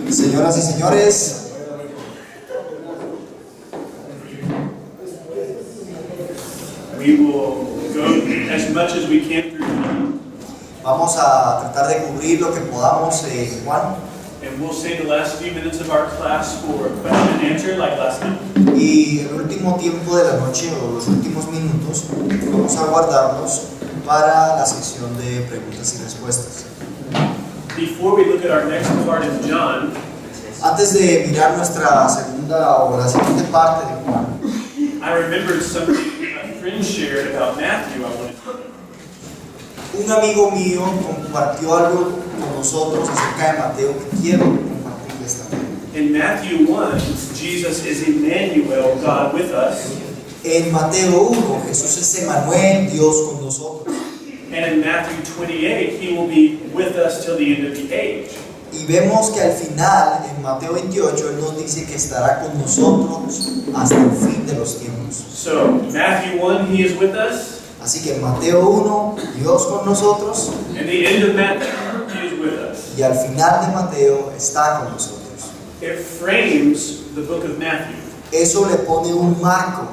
Señoras y señores, we will go as much as we can through John, vamos a tratar de cubrir lo que podamos en Juan. and we'll save the last few minutes of our class for question and answer like last night. Y el último tiempo de la noche o los últimos minutos vamos a guardarlos para la sección de preguntas y respuestas. Before we look at our next part in John, Antes de mirar nuestra segunda o la siguiente parte de Juan, I remembered something a friend shared about Matthew. I wanted to un amigo mío compartió algo con nosotros acerca de Mateo que quiero compartirles también. In Matthew 1, Jesus is Emmanuel, God with us. En Mateo 1, Jesús es Emmanuel, Dios con nosotros. And in Matthew 28, he will be with us till the end of the age. Y vemos que al final, en Mateo 28, Él nos dice que estará con nosotros hasta el fin de los tiempos. So, Matthew 1, he is with us. Así que en Mateo 1, Dios con nosotros, And the end of Matthew, he is with us. y al final de Mateo está con nosotros. It frames the book of Matthew. Eso le pone un marco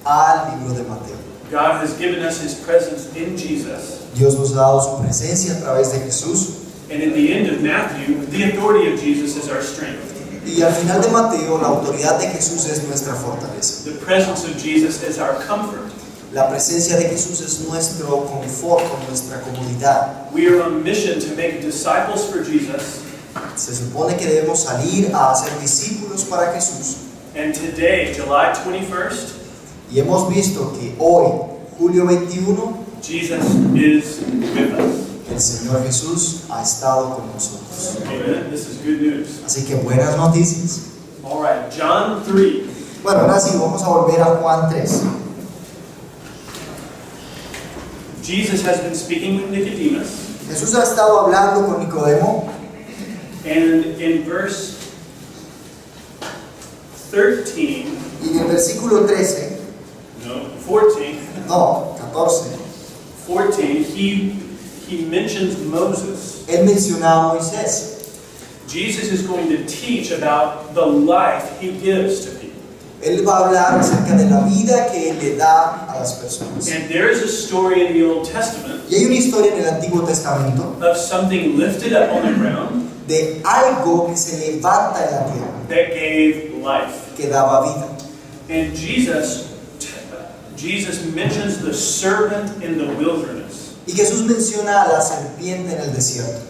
al libro de Mateo. God has given us his presence in Jesus. Dios nos ha dado su presencia a través de Jesús, And in the end of Matthew, the authority of Jesus is our strength. y al final de Mateo, la autoridad de Jesús es nuestra fortaleza. The presence of Jesus is our comfort. La presencia de Jesús es nuestro confort, nuestra comodidad. We are on mission to make disciples for Jesus. Se supone que debemos salir a hacer discípulos para Jesús. And today, July 21st, Y hemos visto que hoy, julio 21, Jesus is with us. el Señor Jesús ha estado con nosotros. Amen. This is good news. Así que buenas noticias. All right, John 3. Bueno, ahora sí, vamos a volver a Juan 3. Jesus has been speaking with Nicodemus. Jesús ha estado hablando con Nicodemo, And in verse 13, y en el versículo 13, no, 14, no, 14, 14, he mentions Moses. él menciona a Moisés. Jesus is going to teach about the life he gives to people. Él va a hablar acerca de la vida que él le da a las personas. And there is a story in the Old Testament Y hay una historia en el Antiguo Testamento of something lifted up on the ground de algo que se levanta en la tierra, that gave life. que daba vida. And Jesus mentions the serpent in the wilderness. Y Jesús menciona a la serpiente en el desierto.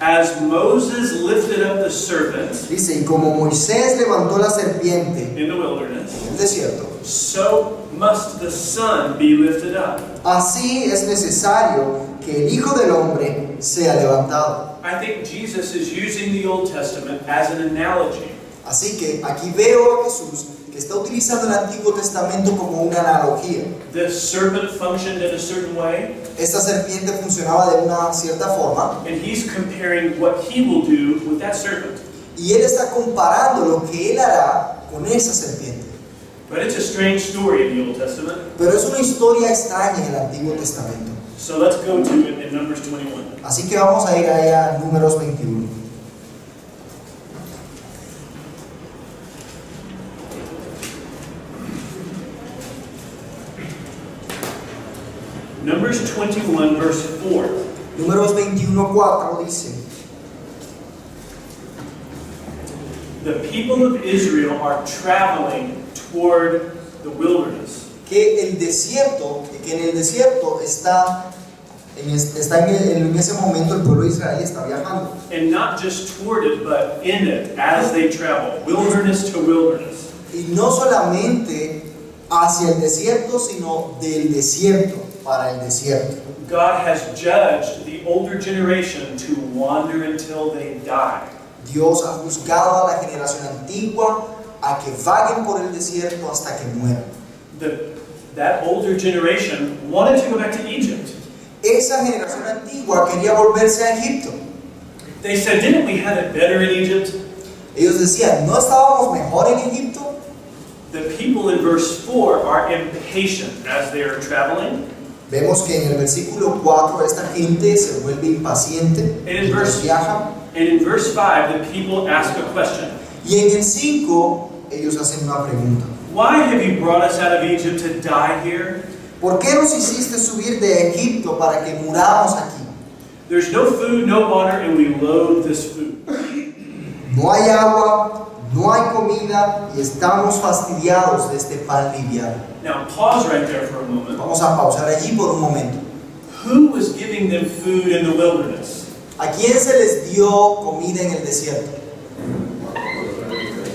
As Moses lifted up the serpent Dice, y como Moisés levantó la serpiente in the wilderness, en el desierto, so must the Son be lifted up. así es necesario que el Hijo del Hombre sea levantado. I think Jesus is using the Old Testament as an analogy. Así que aquí veo a Jesús que está utilizando el Antiguo Testamento como una analogía. The serpent functioned in a certain way, Esta serpiente funcionaba de una cierta forma, and he's comparing what he will do with that serpent. y él está comparando lo que él hará con esa serpiente. But it's a strange story in the Old Testament. Pero es una historia extraña en el Antiguo Testamento. So let's go to it in Numbers 21. Así que vamos a ir allá a Números 21. Numbers 21, verse 4. Números 21:4 dice: The people of Israel are traveling toward the wilderness. que en el desierto está en ese momento el pueblo de Israel está viajando. And not just toward it, but in it as they travel. Wilderness to wilderness. Y no solamente hacia el desierto, sino del desierto para el desierto. God has judged the older generation to wander until they die. Dios ha juzgado a la generación antigua a que vaguen por el desierto hasta que mueran. That older generation wanted to go back to Egypt. Esa generación antigua quería volverse a Egipto. They said, didn't we have it better in Egypt? Ellos decían, ¿no estábamos mejor en Egipto? The people in verse 4 are impatient as they are traveling. Vemos que en el versículo 4 esta gente se vuelve impaciente And in verse, viaja. And in verse 5, the people ask a question. Y en el 5, ellos hacen una pregunta. Why have you brought us out of Egypt to die here? ¿Por qué nos hiciste subir de Egipto para que muramos aquí? There's no food, no water, and we loathe this food. No hay agua, no hay comida y estamos fastidiados de este pan liviano. Now pause right there for a moment. Vamos a pausar allí por un momento. Who was giving them food in the wilderness? ¿A quién se les dio comida en el desierto?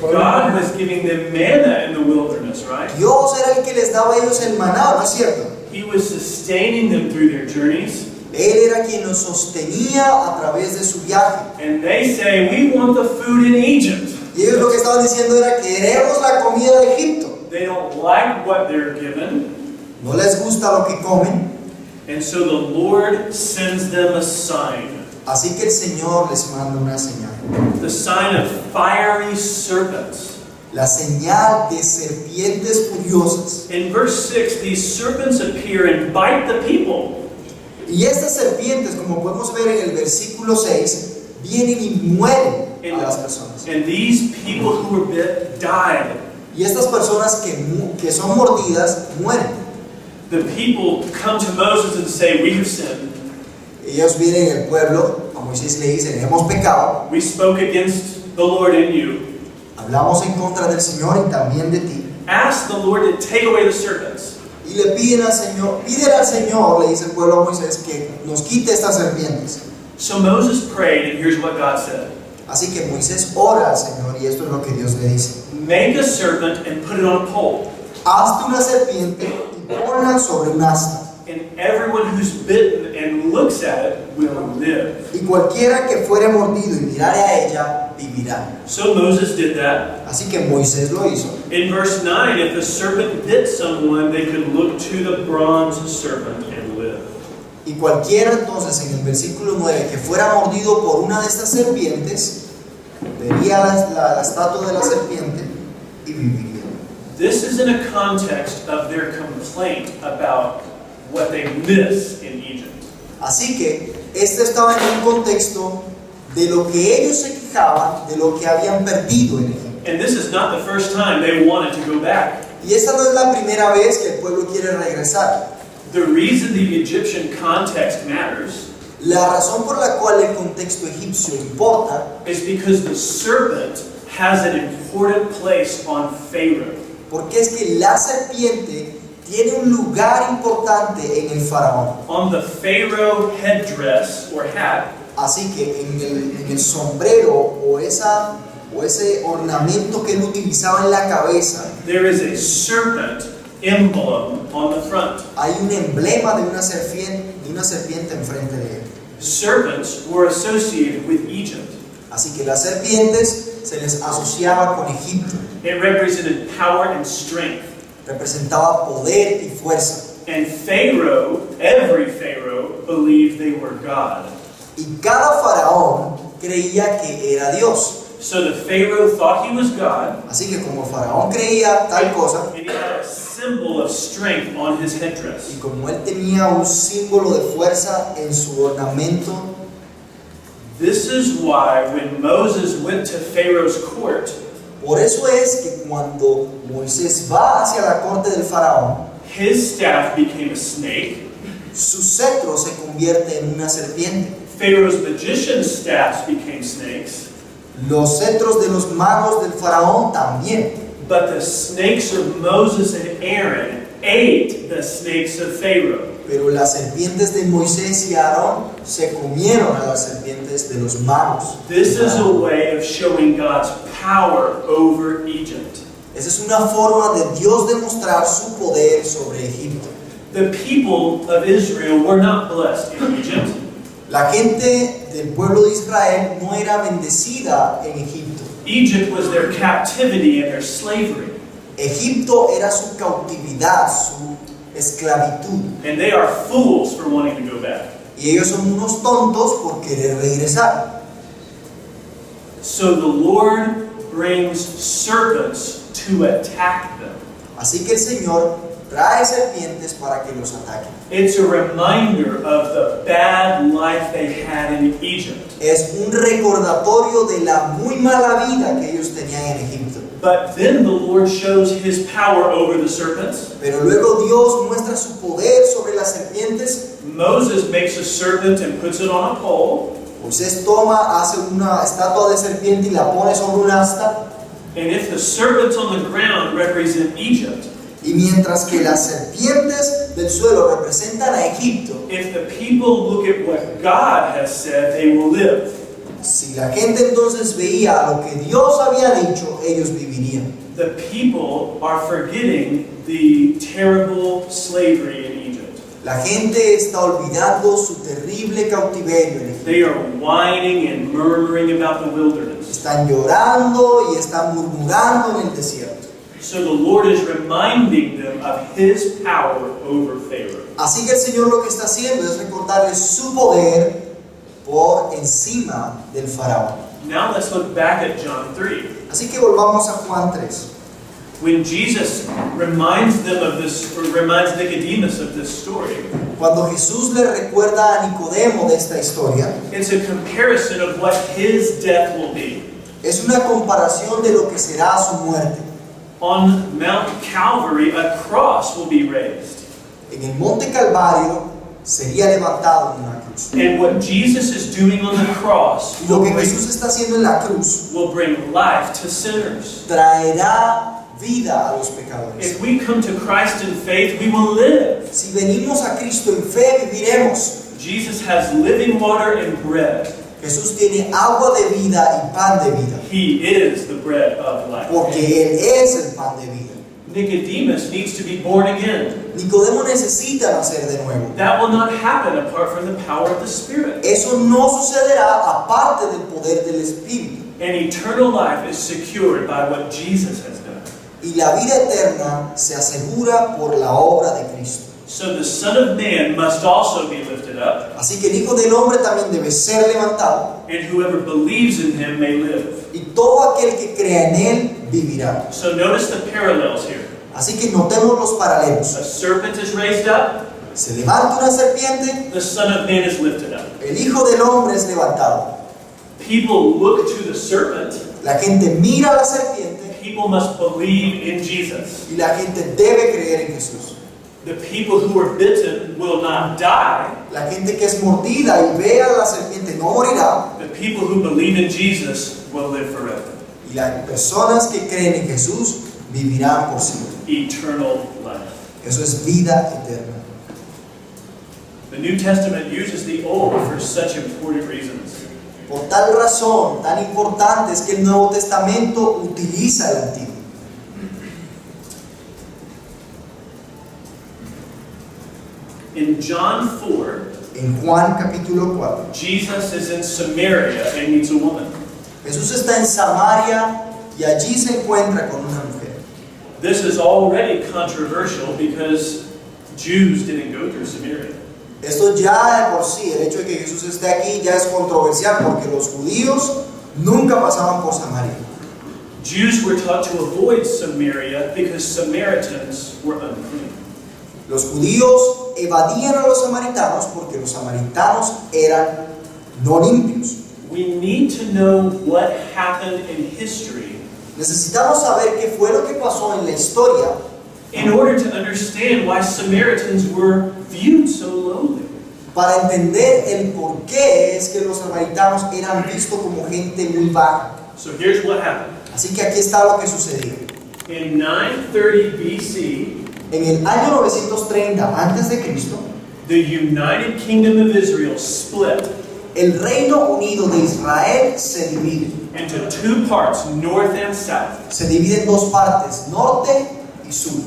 God was giving them manna in the wilderness, right? Dios era el que les daba a ellos el maná, ¿no es cierto? He was sustaining them through their journeys. Él era quien los sostenía a través de su viaje. And they say, we want the food in Egypt. Y ellos lo que estaban diciendo era, queremos la comida de Egipto. They don't like what they're given. No les gusta lo que comen. And so the Lord sends them a sign. Así que el Señor les manda una señal. The sign of fiery serpents. La señal de serpientes furiosas. In verse 6, these serpents appear and bite the people. Y estas serpientes, como podemos ver en el versículo 6, vienen y mueren a las personas. And these people who were bit died. Y estas personas que son mordidas mueren. The people come to Moses and say, we have sinned. Ellos vienen el pueblo, a Moisés le dicen, hemos pecado, We spoke against the Lord and you. hablamos en contra del Señor y también de ti. Ask the Lord to take away the serpents. Y le piden al Señor, pídele al Señor, le dice el pueblo a Moisés, que nos quite estas serpientes. So Moses prayed, and here's what God said. Así que Moisés ora al Señor y esto es lo que Dios le dice. Make a serpent and put it on a pole. Hazte una serpiente y ponla sobre un asta. And everyone who's bitten and looks at it will live. Y cualquiera que fuere mordido y mirare a ella, vivirá. So Moses did that. Así que Moisés lo hizo. In verse 9, if the serpent bit someone, they could look to the bronze serpent and live. Y cualquiera entonces en el versículo 9 que fuera mordido por una de estas serpientes, vería la estatua de la serpiente y viviría. This is in a context of their complaint about what they miss in Egypt. Así que este estaba en un contexto de lo que ellos se quejaban, de lo que habían perdido en Egipto. And this is not the first time they wanted to go back. Y esta no es la primera vez que el pueblo quiere regresar. The reason the Egyptian context matters La razón por la cual el contexto egipcio importa is because the serpent has an important place on Pharaoh. porque es que la serpiente tiene un lugar importante en el faraón. On the Pharaoh headdress or hat, Así que en el sombrero o ese ornamento que él utilizaba en la cabeza, there is a serpent emblem on the front. hay un emblema de una serpiente enfrente de él. Serpents were associated with Egypt. Así que las serpientes se les asociaba con Egipto. It represented power and strength. Representaba poder y fuerza. And Pharaoh, every Pharaoh, believed they were God. Y cada faraón creía que era Dios. So the Pharaoh thought he was God, Así que como el faraón creía tal cosa, and he had a symbol of strength on his headdress. y como él tenía un símbolo de fuerza en su ornamento, This is why when Moses went to Pharaoh's court, por eso es que cuando Moisés va hacia la corte del faraón, his staff became a snake. su cetro se convierte en una serpiente. Pharaoh's magician's staffs became snakes. Los cetros de los magos del faraón también. But the snakes of Moses and Aaron ate the snakes of Pharaoh. Pero las serpientes de Moisés y Aarón se comieron a las serpientes de los magos. This is a way of showing God's power over Egypt. Esa es una forma de Dios demostrar su poder sobre Egipto. The people of Israel were not blessed in Egypt. La gente del pueblo de Israel no era bendecida en Egipto. Egypt was their captivity and their slavery. Egipto era su cautividad, su esclavitud. And they are fools for wanting to go back. Y ellos son unos tontos por querer regresar. So the Lord brings serpents to attack them. Así que el Señor trae serpientes para que los ataquen. It's a reminder of the bad life they had in Egypt. Es un recordatorio de la muy mala vida que ellos tenían en Egipto. But then the Lord shows his power over the serpents. Pero luego Dios muestra su poder sobre las serpientes. Moses makes a serpent and puts it on a pole. Moisés hace una estatua de serpiente y la pone sobre un asta. And if the serpents on the ground represent Egypt, Y mientras que las serpientes del suelo representan a Egipto, if the people look at what God has said, they will live. si la gente entonces veía lo que Dios había dicho, ellos vivirían. The people are forgetting the terrible slavery in Egypt. La gente está olvidando su terrible cautiverio en Egipto. They are whining and murmuring about the wilderness. Están llorando y están murmurando en el desierto. So the Lord is reminding them of his power over Pharaoh. Así que el Señor lo que está haciendo es recordarles su poder por encima del faraón. Now let's look back at John 3. Así que volvamos a Juan 3. When Jesus reminds them of this, or reminds Nicodemus of this story, Cuando Jesús le recuerda a Nicodemo de esta historia, it's a comparison of what his death will be. es una comparación de lo que será su muerte. On Mount Calvary, a cross will be raised. En el monte Calvario sería levantado en una cruz. And what Jesus is doing on the cross Y lo que Jesús está haciendo en la cruz will bring life to sinners. traerá vida a los pecadores. If we come to Christ in faith, we will live. Si venimos a Cristo en fe, viviremos. Jesus has living water and bread. Jesús tiene agua de vida y pan de vida, He is the bread of life. porque Él es el pan de vida. Nicodemus needs to be born again. Nicodemo necesita nacer de nuevo. That will not happen apart from the power of the Spirit. Eso no sucederá aparte del poder del Espíritu. And eternal life is secured by what Jesus has done. Y la vida eterna se asegura por la obra de Cristo. So the Son of Man must also be lifted up, Así que el Hijo del Hombre también debe ser levantado, and whoever believes in him may live. y todo aquel que crea en Él vivirá. So notice the parallels here. Así que notemos los paralelos. A serpent is raised up, Se levanta una serpiente, the Son of Man is lifted up. el Hijo del Hombre es levantado. People look to the serpent. La gente mira a la serpiente People must believe in Jesus. y la gente debe creer en Jesús. The people who are bitten will not die. La gente que es mordida y ve a la serpiente no morirá, The people who believe in Jesus will live forever. y las personas que creen en Jesús vivirán por siempre. Eternal life. Eso es vida eterna. The New Testament uses the Old for such important reasons. Por tal razón tan importante es que el Nuevo Testamento utiliza el Antiguo. In John 4, En Juan capítulo 4, Jesus is in Samaria and meets a woman. Jesús está en Samaria y allí se encuentra con una mujer. This is already controversial because Jews didn't go through Samaria. Esto ya de por sí, el hecho de que Jesús esté aquí ya es controversial porque los judíos nunca pasaban por Samaria. Jews were taught to avoid Samaria because Samaritans were unclean. Los judíos evadían a los samaritanos porque los samaritanos eran no limpios. We need to know what happened in history Necesitamos saber qué fue lo que pasó en la historia in order to understand why Samaritans were viewed so lowly. para entender el por qué es que los samaritanos eran vistos como gente muy baja. So here's what happened. Así que aquí está lo que sucedió. In 930 BC, En el año 930 a.C., the United Kingdom of Israel split el Reino Unido de Israel se divide. into two parts, north and south. Se divide en dos partes, norte y sur.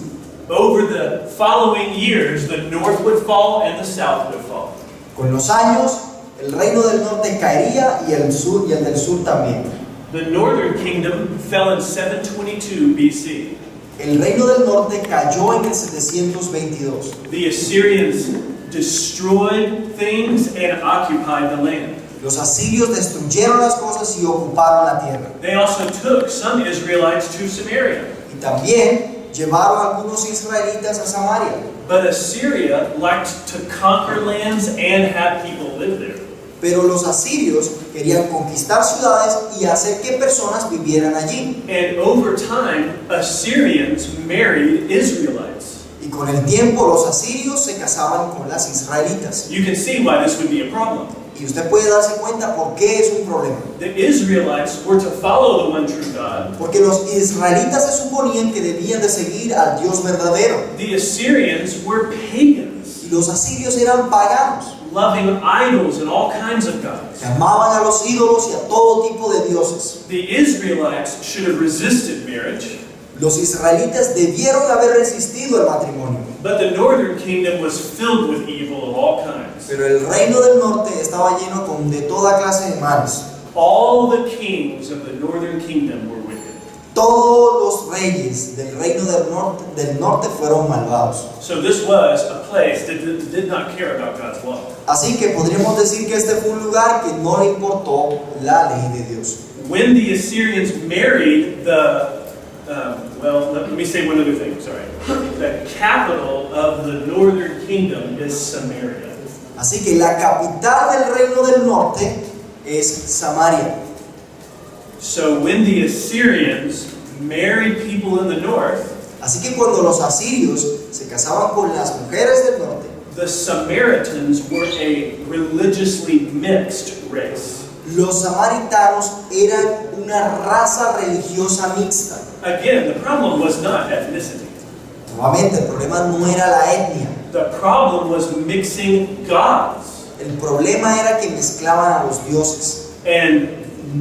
Over the following years, the north would fall and the south would fall. Con los años, el reino del norte caería y el del sur también. The northern kingdom fell in 722 BC. El reino del norte cayó en el 722. The Assyrians destroyed things and occupied the land. Los asirios destruyeron las cosas y ocuparon la tierra. They also took some Israelites to Samaria. Y también llevaron a algunos israelitas a Samaria. But Assyria liked to conquer lands and have people live there. Pero los asirios querían conquistar ciudades y hacer que personas vivieran allí. And over time, Assyrians married Israelites. Y con el tiempo los asirios se casaban con las israelitas. You can see why this would be a problem. Y usted puede darse cuenta por qué es un problema. The Israelites were to follow the one true God. Porque los israelitas se suponían que debían de seguir al Dios verdadero. The Assyrians were pagans, Y los asirios eran paganos, loving idols and all kinds of gods. que amaban a los ídolos y a todo tipo de dioses. The Israelites should have resisted marriage, Los israelitas debieron haber resistido el matrimonio. but the northern kingdom was filled with evil of all kinds. Pero el reino del norte estaba lleno de toda clase de males. All the kings of the northern kingdom were wicked. Todos los reyes del reino del norte fueron malvados. So this was a place that did not care about God's law. Así que podríamos decir que este fue un lugar que no le importó la ley de Dios. When the Assyrians married let me say one other thing, sorry. The capital of the northern kingdom is Samaria. Así que la capital del reino del norte es Samaria. So when the Assyrians married people in the north, Así que cuando los asirios se casaban con las mujeres del norte, the Samaritans were a religiously mixed race. los samaritanos eran una raza religiosa mixta. Again, the problem was not ethnicity. Nuevamente, el problema no era la etnia. The problem was mixing gods. El problema era que mezclaban a los dioses. And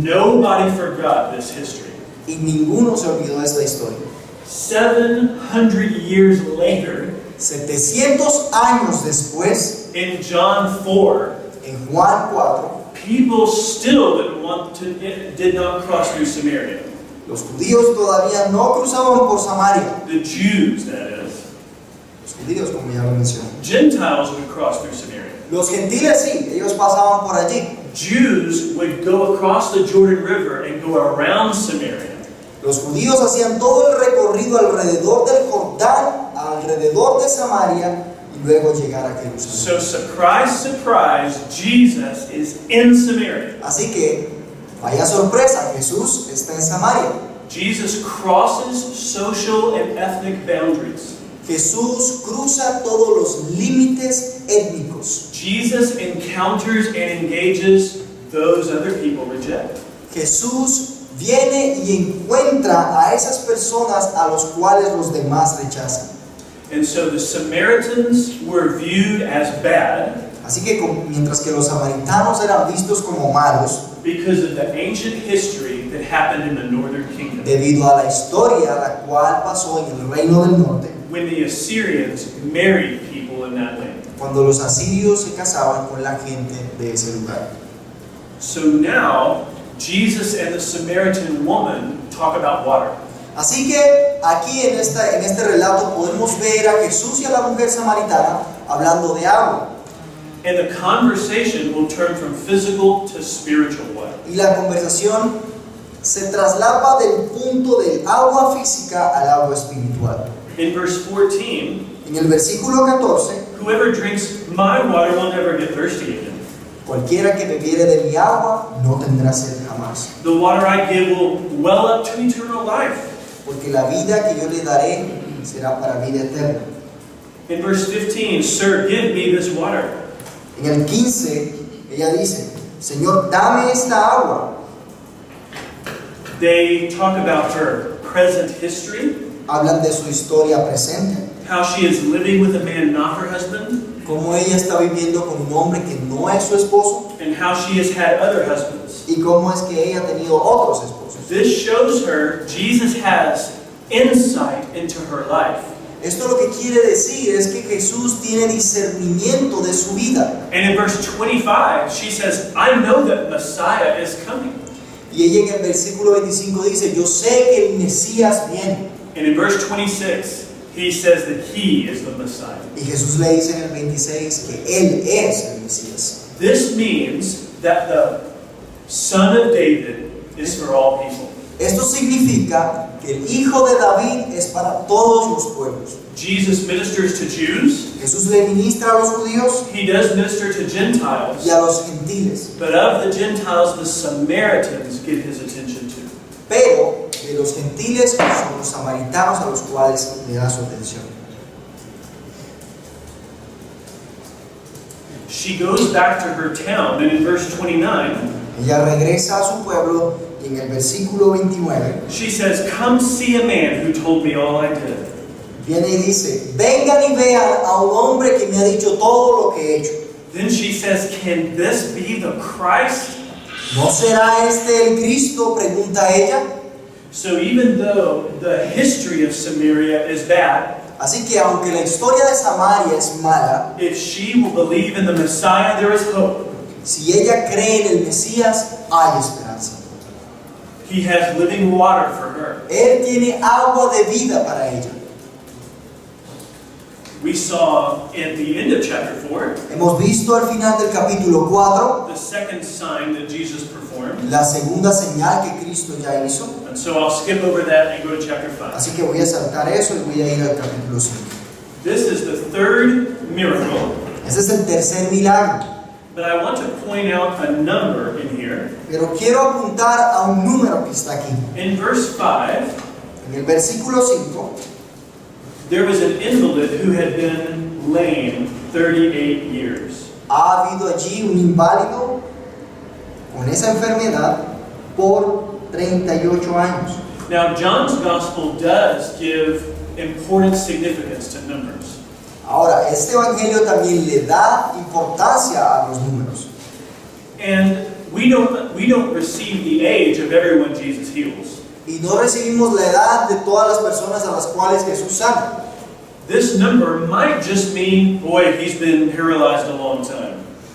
nobody forgot this history. Y ninguno se olvidó de esta historia. 700 years later, 700 años después, in John 4, en Juan 4, people still did not cross through Samaria. los judíos todavía no cruzaban por Samaria. The Jews, that is. Los judíos, como ya lo mencioné. Gentiles would cross through Samaria. Los gentiles sí, ellos pasaban por allí. Jews would go across the Jordan River and go around Samaria. Los judíos hacían todo el recorrido alrededor del Jordán, alrededor de Samaria, y luego llegar a Jerusalén. So surprise, surprise, Jesus is in Samaria. Así que, vaya sorpresa, Jesús está en Samaria. Jesus crosses social and ethnic boundaries. Jesús cruza todos los límites étnicos. Jesus encounters and engages those other people reject. Jesús viene y encuentra a esas personas a los cuales los demás rechazan. And so the Samaritans were viewed as bad Así que mientras que los samaritanos eran vistos como malos, because of the ancient history that happened in the northern kingdom. debido a la historia la cual pasó en el reino del norte, When the Assyrians married people in that land. cuando los asirios se casaban con la gente de ese lugar. So now, Jesus and the Samaritan woman talk about water. Así que aquí en este relato podemos ver a Jesús y a la mujer samaritana hablando de agua. And the conversation will turn from physical to spiritual water. Y la conversación se traslapa del punto del agua física al agua espiritual. In verse 14, En el versículo 14, whoever drinks my water will never get thirsty again. cualquiera que bebiere de mi agua no tendrá sed jamás, The water I give will well up to eternal life. porque la vida que yo le daré será para vida eterna. In verse 15, sir, give me this water. En el 15, ella dice, Señor, dame esta agua. They talk about her present history, Hablan de su historia presente, how she is living with a man not her husband, cómo ella está viviendo con un hombre que no es su esposo, and how she has had other husbands. y cómo es que ella ha tenido otros esposos. This shows her Jesus has insight into her life. Esto lo que quiere decir es que Jesús tiene discernimiento de su vida. And in verse 25, she says, I know that Messiah is coming. Y ella en el versículo 25 dice, yo sé que el Mesías viene. And in verse 26, he says that he is the Messiah. Y Jesús le dice en el 26 que Él es el Mesías. This means that the Son of David is for all people. Esto significa que el Hijo de David es para todos los pueblos. Jesus ministers to Jews. Jesús le ministra a los judíos He does minister to Gentiles. y a los gentiles. But of the Gentiles, the Samaritans get his attention to. Pero de los gentiles son los samaritanos a los cuales le da su atención. She goes back to her town, and in verse 29, Ella regresa a su pueblo y en el versículo 29 she says, "Come see a man who told me all I did." viene y dice, vengan y vean a un hombre que me ha dicho todo lo que he hecho. Then she says, "Can this be the Christ?" ¿No será este el Cristo?, pregunta ella. So even though the history of Samaria is bad, Así que aunque la historia de Samaria es mala, if she will believe in the Messiah, there is hope. si ella cree en el Mesías, hay esperanza. He has living water for her. Él tiene agua de vida para ella. We saw at the end of chapter 4 Hemos visto al final del capítulo 4 the second sign that Jesus performed. la segunda señal que Cristo ya hizo. And so I'll skip over that and go to chapter 5. Así que voy a saltar eso y voy a ir al capítulo 5. This is the third miracle, Ese es el tercer milagro. but I want to point out a number in here. Pero quiero apuntar a un número que está aquí. In verse 5, En el versículo 5 there was an invalid who had been lame 38 years. ha habido allí un inválido con esa enfermedad por 38 años. Now, John's gospel does give important significance to numbers. Ahora, este evangelio también le da importancia a los números. And we don't receive the age of everyone Jesus heals. Y no recibimos la edad de todas las personas a las cuales Jesús sana. This number might just mean, boy, he's been paralyzed a long time.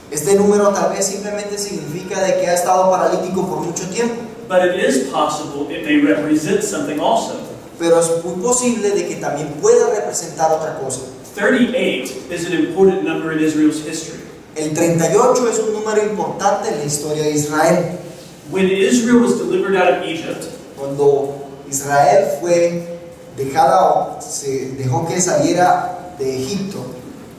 Este número tal vez simplemente significa de que ha estado paralítico por mucho tiempo. But it is possible it may represent something also. Pero es muy posible de que también pueda representar otra cosa. 38 is an important number in Israel's history. El 38 es un número importante en la historia de Israel. When Israel was delivered out of Egypt, Cuando Israel fue se dejó que saliera de Egipto,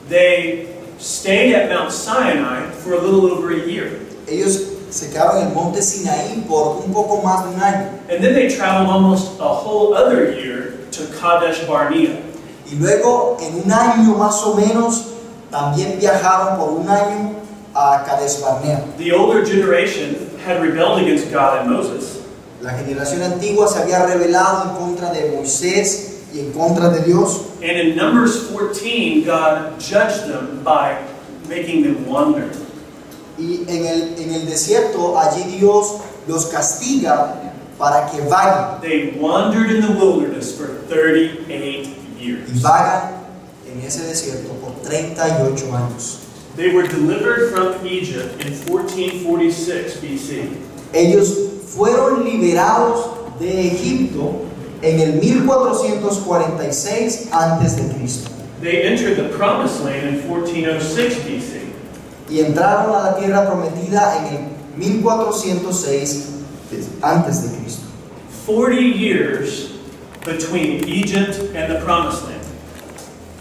they stayed at Mount Sinai for a little over a year. ellos se quedaron en el monte Sinaí por un poco más de un año. And then they traveled almost a whole other year to Kadesh Barnea. Y luego, en un año más o menos, también viajaron por un año a Kadesh Barnea. The older generation had rebelled against God and Moses. La generación antigua se había rebelado en contra de Moisés y en contra de Dios. And in Numbers 14, God judged them by making them wander. Y en el desierto, allí Dios los castiga para que vaguen. They wandered in the wilderness for 38 years. Y vagan en ese desierto por 38 años. They were delivered from Egypt in 1446 BC. Ellos fueron liberados de Egipto en el 1446 antes de Cristo. They entered the Promised Land in 1406 BC. Y entraron a la tierra prometida en el 1406 antes de Cristo. 40 years between Egypt and the Promised Land.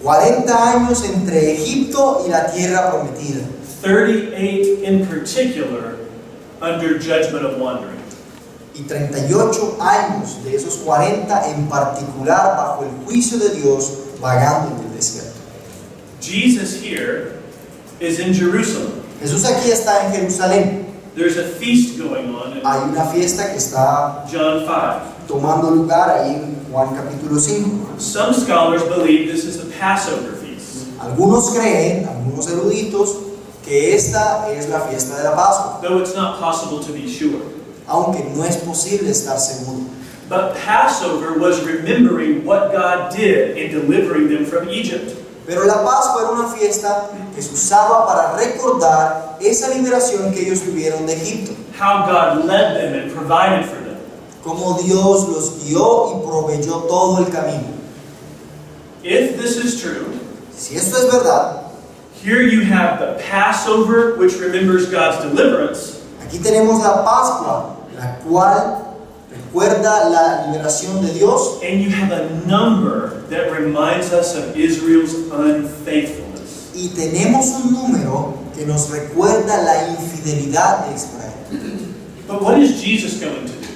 40 años entre Egipto y la tierra prometida. 38 in particular under judgment of wandering. Y 38 años de esos 40 en particular bajo el juicio de Dios vagando en el desierto. Jesus here is in Jerusalem. Jesús aquí está en Jerusalén. There's a feast going on in Hay una fiesta que está John 5. tomando lugar ahí en Juan capítulo 5. Some scholars believe this is the Passover feast, Algunos creen, algunos eruditos, que esta es la fiesta de la Pascua, though it's not possible to be sure. aunque no es posible estar seguro. But Passover was remembering what God did in delivering them from Egypt. Pero la Pascua era una fiesta que se usaba para recordar esa liberación que ellos tuvieron de Egipto. How God led them and provided for them. Cómo Dios los guió y proveyó todo el camino. If this is true, Si esto es verdad, here you have the Passover, which remembers God's deliverance, aquí tenemos la Pascua, la cual recuerda la liberación de Dios, and you have a number that reminds us of Israel's unfaithfulness. y tenemos un número que nos recuerda la infidelidad de Israel. But what is Jesus going to do?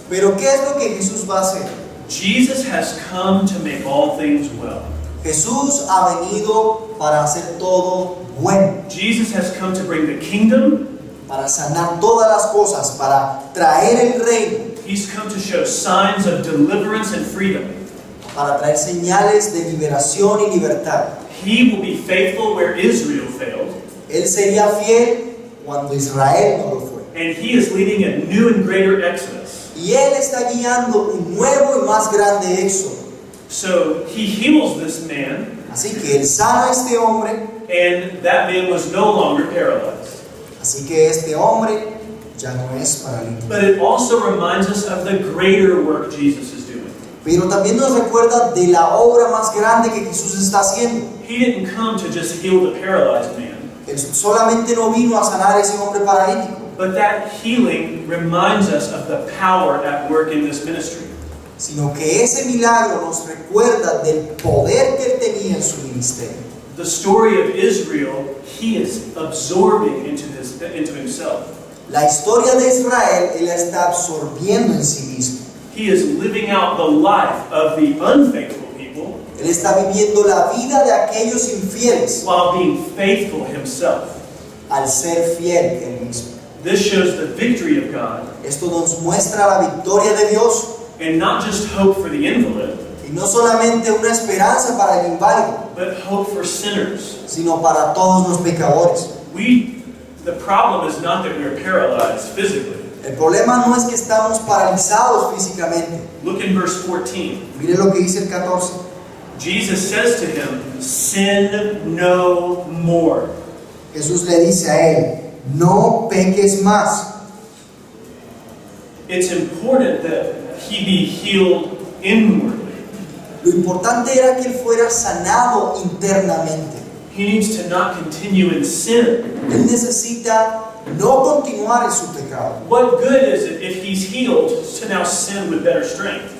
Pero ¿qué es lo que Jesús va a hacer? Jesus has come to make all things well. Jesús ha venido para hacer todo bueno, Jesus has come to bring the kingdom. para sanar todas las cosas, para traer el reino, He's come to show signs of deliverance and freedom. para traer señales de liberación y libertad. He will be faithful where Israel failed, Él sería fiel cuando Israel no lo fue. and He is leading a new and greater exodus. Y Él está guiando un nuevo y más grande éxodo. So He heals this man, Así que Él sana a este hombre, and that man was no longer paralyzed. así que este hombre ya no es paralítico. But it also reminds us of the greater work Jesus is doing. Pero también nos recuerda de la obra más grande que Jesús está haciendo. He didn't come to just heal the paralyzed man, Él solamente no vino a sanar a ese hombre paralítico, but that healing reminds us of the power at work in this ministry. sino que ese milagro nos recuerda del poder que Él tenía en su ministerio. The story of Israel, He is absorbing into Himself. La historia de Israel, Él la está absorbiendo en sí mismo. He is living out the life of the unfaithful people Él está viviendo la vida de aquellos infieles while being faithful Himself. al ser fiel Él mismo. This shows the victory of God, Esto nos muestra la victoria de Dios, and not just hope for the invalid, y no solamente una esperanza para el inválido, but hope for sinners. sino para todos los pecadores. The problem is not that we're paralyzed physically. El problema no es que estamos paralizados físicamente. Look in verse 14. Mire lo que dice el 14. Jesus says to him, sin no more. Jesús le dice a él, no peques más. It's important that he be healed inwardly. Lo importante era que él fuera sanado internamente. He needs to not continue in sin. Él necesita no continuar en su pecado. What good is it if he's healed to now sin with better strength?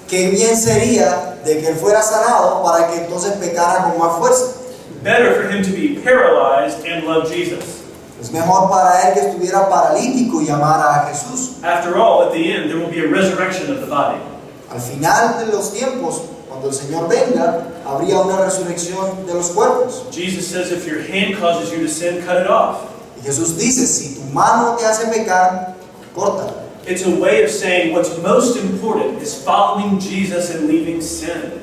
Qué bien sería de que él fuera sanado para que entonces pecara con más fuerza. Better for him to be paralyzed and love Jesus. Es mejor para él que estuviera paralítico y amara a Jesús. After all, at the end, there will be a resurrection of the body. Al final de los tiempos, cuando el Señor venga, habría una resurrección de los cuerpos. Jesus says if your hand causes you to sin, cut it off. Y Jesús dice, si tu mano te hace pecar, córtala. It's a way of saying what's most important is following Jesus and leaving sin.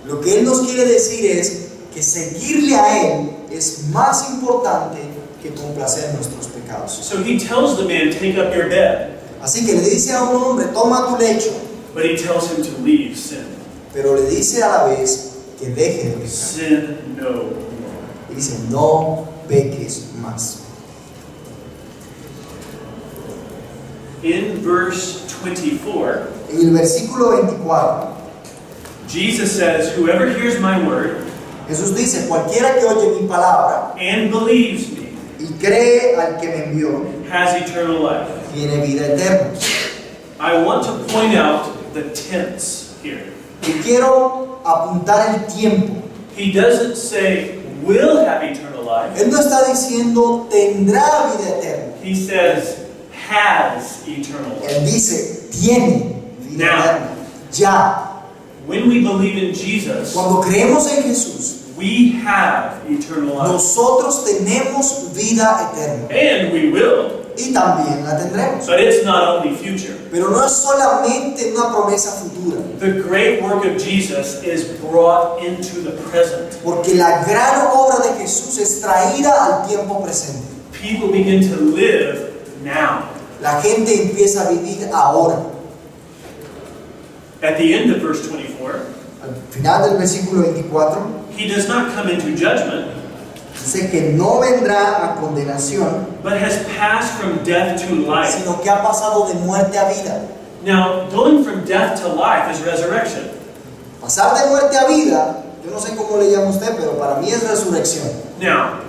Lo que Él nos quiere decir es que seguirle a Él es más importante que complacer nuestros pecados. So he tells the man, take up your bed, Así que le dice a un hombre, toma tu lecho, but he tells him to leave sin. pero le dice a la vez que deje de pecar. Sin no more. Y dice, no peques más. In verse 24, En el versículo 24, Jesus says, whoever hears my word Jesús dice, cualquiera que oye mi palabra and believes me y cree al que me envió, has eternal life. tiene vida eterna. I want to point out the tense here. Y quiero apuntar el tiempo. He doesn't say will have eternal life. Él no está diciendo tendrá vida eterna. He says has eternal life. Él dice tiene vida Now. eterna. Ya. When we believe in Jesus, Cuando creemos en Jesús, we have eternal life. nosotros tenemos vida eterna. And we will. Y también la tendremos. But it's not only future. Pero no es solamente una promesa futura. The great work of Jesus is brought into the present. Porque la gran obra de Jesús es traída al tiempo presente. People begin to live now. La gente empieza a vivir ahora. At the end of verse 24, Al final del versículo 24, he does not come into judgment, dice que no vendrá a condenación, but has passed from death to life. sino que ha pasado de muerte a vida. Now, going from death to life is resurrection. Pasar de muerte a vida, yo no sé cómo le llama usted, pero para mí es resurrección. Now,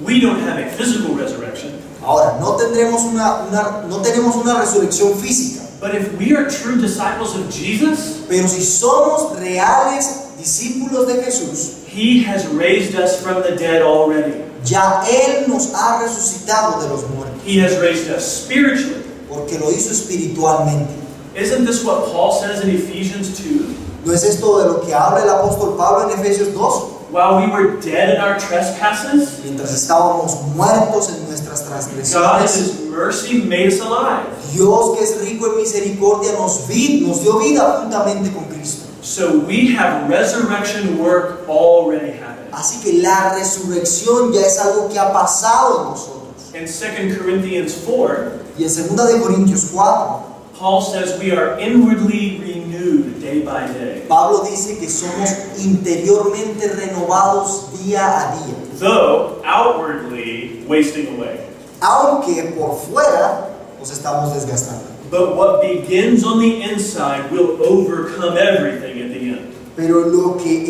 we don't have a physical resurrection, Ahora, no tenemos una resurrección física, But if we are true disciples of Jesus, Pero si somos reales discípulos de Jesús, He has raised us from the dead already. ya Él nos ha resucitado de los muertos, He has raised us spiritually. porque lo hizo espiritualmente. Isn't this what Paul says in Ephesians 2? ¿No es esto de lo que habla el apóstol Pablo en Efesios 2? While we were dead in our trespasses, Mientras estábamos muertos en nuestras God in transgresiones, His mercy made us alive. Dios, que es rico en misericordia, nos dio vida juntamente con Cristo. So we have resurrection work already happening. Así que la resurrección ya es algo que ha pasado en nosotros. In 2 Corinthians 4, Y en 2 de Corintios 4, Paul says we are inwardly renewed day by day. Pablo dice que somos interiormente renovados día a día, Though outwardly wasting away. aunque por fuera nos estamos desgastando. But what begins on the inside will overcome everything at the end. Pero lo que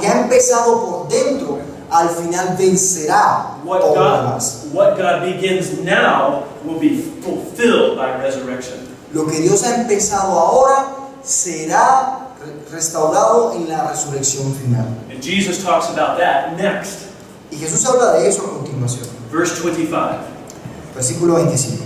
ha empezado por dentro, al final vencerá todo lo demás. What God begins now will be fulfilled by resurrection. Lo que Dios ha empezado ahora será restaurado en la resurrección final. And Jesus talks about that next. Y Jesús habla de eso a continuación. Verse 25. Versículo 25.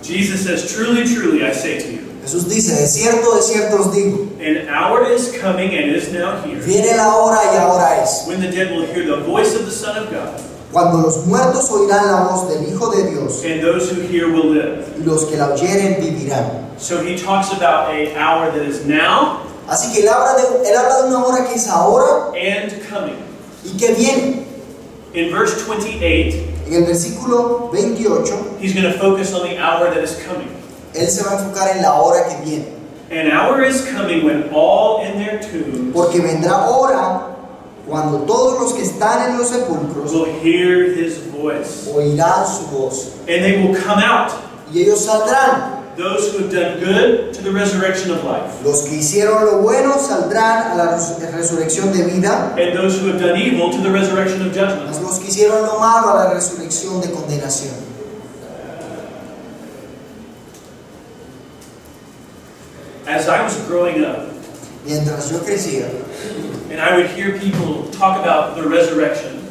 Jesus says, truly, truly, I say to you, Jesús dice, de cierto os digo, an hour is coming and is now here, viene la hora y ahora es, when the dead will hear the voice of the Son of God, cuando los muertos oirán la voz del Hijo de Dios, and those who hear will live. y los que la oyeren vivirán. So he talks about an hour that is now Así que él habla de una hora que es ahora and coming. y que viene. In verse 28, En el versículo 28, he's going to focus on the hour that is coming. él se va a enfocar en la hora que viene. An hour is coming when all in their tombs Porque vendrá hora cuando todos los que están en los sepulcros will hear his voice. oirán su voz. And they will come out, Y ellos saldrán. those who have done good to the resurrection of life, Los que hicieron lo bueno saldrán a la resurrección de vida. and those who have done evil to the resurrection of judgment. Mas los que hicieron lo malo a la resurrección de condenación. As I was growing up, Mientras yo crecía and I would hear people talk about the resurrection,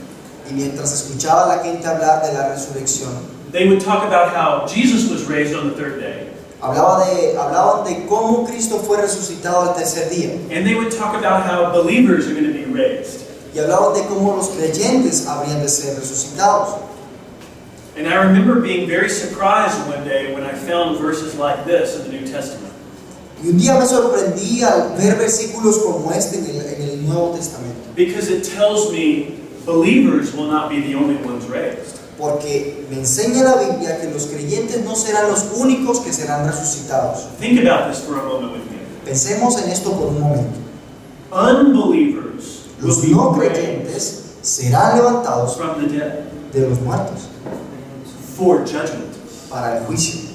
y mientras escuchaba a la gente hablar de la resurrección, they would talk about how Jesus was raised on the third day. hablaban de cómo Cristo fue resucitado al tercer día. And they would talk about how believers are going to be raised. Y hablaban de cómo los creyentes habrían de ser resucitados. And I remember being very surprised one day when I found verses like this in the New Testament. Y un día me sorprendí al ver versículos como este en el Nuevo Testamento. Because it tells me believers will not be the only ones raised. Porque me enseña la Biblia que los creyentes no serán los únicos que serán resucitados. Think about this for a moment with me. Pensemos en esto por un momento. Unbelievers will Los be no raised creyentes serán levantados from the dead de los muertos for judgment. para el juicio.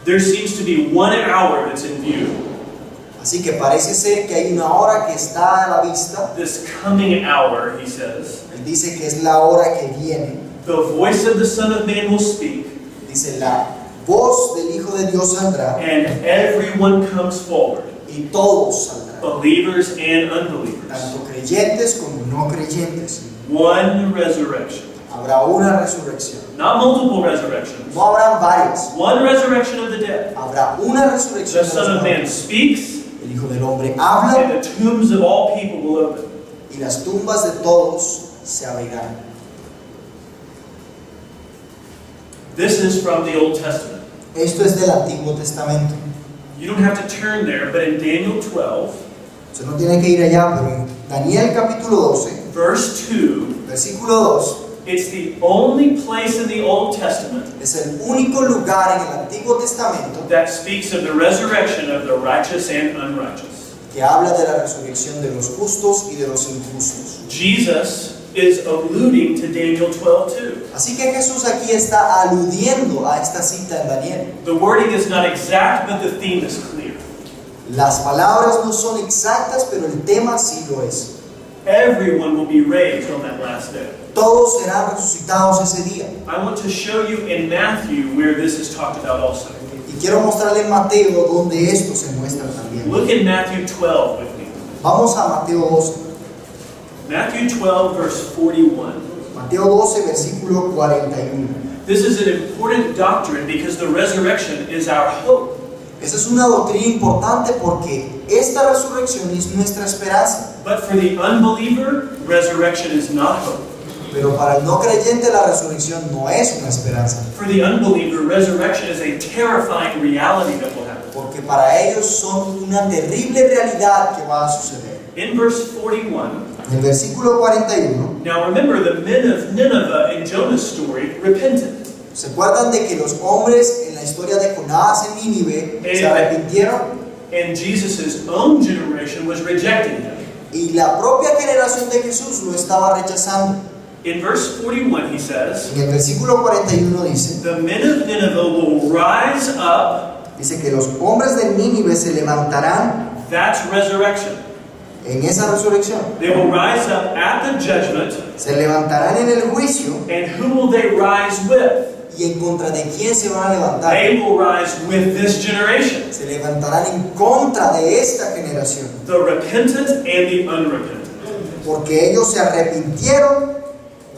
There seems to be 1 hour that's in view. Así que parece ser que hay una hora que está a la vista. This coming hour, he says, Él dice que es la hora que viene. the voice of the Son of Man will speak, Dice, la voz del Hijo de Dios saldrá and everyone comes forward, y todos saldrán. believers and unbelievers. Tanto creyentes como no creyentes. One resurrection. Habrá una resurrección. Not multiple resurrections. No habrán varias. One resurrection of the dead. Habrá una resurrección. The Son of Man speaks, El Hijo del Hombre habla and the tombs of all people will open. y las tumbas de todos se abrirán. This is from the Old Testament. Esto es del Antiguo Testamento. You don't have to turn there, but in Daniel 12, Usted no tiene que ir allá, pero en Daniel capítulo 12, verse 2, versículo 2, it's the only place in the Old Testament es el único lugar en el Antiguo Testamento that speaks of the resurrection of the righteous and unrighteous. que habla de la resurrección de los justos y de los injustos. Jesus is alluding to Daniel 12 too. Así que Jesús aquí está aludiendo a esta cita en Daniel. The wording is not exact, but the theme is clear. Las palabras no son exactas, pero el tema sí lo es. Everyone will be raised on that last day. Todos serán resucitados ese día. I want to show you in Matthew where this is talked about also. Y quiero mostrarle en Mateo donde esto se muestra también. Look at Matthew 12 with me. Vamos a Mateo 12. Matthew 12, verse 41. Mateo 12, versículo 41. This is an important doctrine because the resurrection is our hope. Esa es una doctrina importante porque esta resurrección es nuestra esperanza. But for the unbeliever, resurrection is not hope. Pero para el no creyente la resurrección no es una esperanza. For the unbeliever, resurrection is a terrifying reality that will happen. Porque para ellos son una terrible realidad que va a suceder. In verse 41, En el versículo 41, now remember the men of Nineveh in Jonah's story repented. ¿se acuerdan de que los hombres en la historia de Jonás en Nínive se arrepintieron? And Jesus' own generation was rejecting him. Y la propia generación de Jesús lo estaba rechazando. In verse 41 he says, En el versículo 41 dice, the men of Nineveh will rise up. dice que los hombres de Nínive se levantarán That's resurrection. en esa resurrección. They will rise up at the judgment. Se levantarán en el juicio. And who will they rise with? ¿Y en contra de quién se van a levantar? They will rise with this generation. Se levantarán en contra de esta generación. The repentant and the unrepentant. Porque ellos se arrepintieron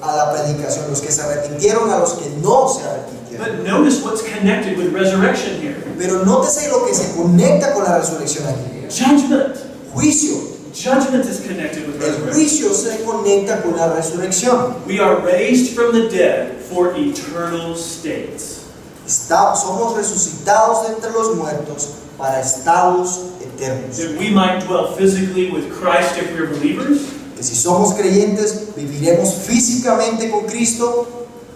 a la predicación. Los que se arrepintieron a los que no se arrepintieron. But notice what's connected with resurrection here. Pero nótese lo que se conecta con la resurrección aquí. Judgment. Juicio. Judgment is connected with El resurrection. juicio se conecta con la resurrección. We are raised from the dead for eternal states. Somos resucitados de entre los muertos para estados eternos. That we might dwell physically with Christ if we're believers, Que si somos creyentes, viviremos físicamente con Cristo.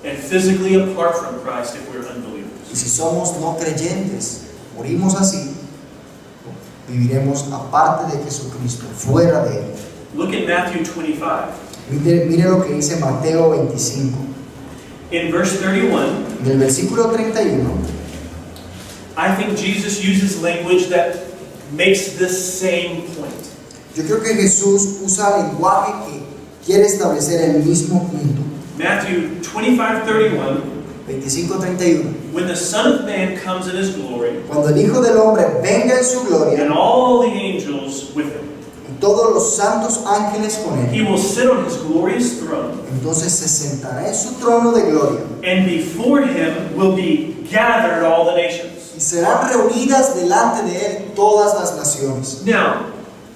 and physically apart from Christ if we're unbelievers. Y si somos no creyentes, morimos así, viviremos aparte de Jesucristo, fuera de Él. Look at Matthew 25. Mire lo que dice Mateo 25. In verse 31, En el versículo 31, I think Jesus uses language that makes this same point. yo creo que Jesús usa lenguaje que quiere establecer el mismo punto. Matthew 25:31, 25:31. when the Son of Man comes in his glory, Cuando el Hijo del Hombre venga en su and gloria all the angels with him, y todos los santos ángeles con he él, will sit on his glorious throne, entonces se sentará en su trono de gloria and before him will be gathered all the nations. y serán reunidas delante de él todas las naciones. Now,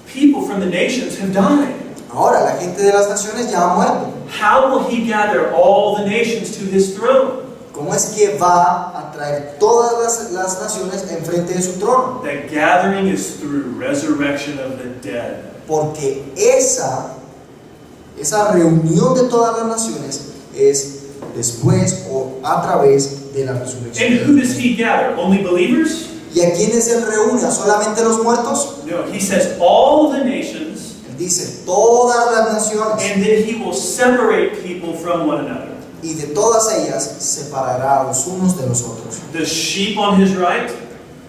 people from the nations have died. Ahora, la gente de las naciones ya ha muerto. How will he gather all the nations to his throne? ¿Cómo es que va a traer todas las naciones enfrente de su trono? The gathering is through resurrection of the dead. Porque esa reunión de todas las naciones es después o a través de la And who resurrección. does he gather? Only believers? ¿Y a quiénes él reúne? ¿A solamente los muertos? No, he says all the nations, Él dice todas las naciones, and then he will separate people from one another. y de todas ellas separará a los unos de los otros. The sheep on his right,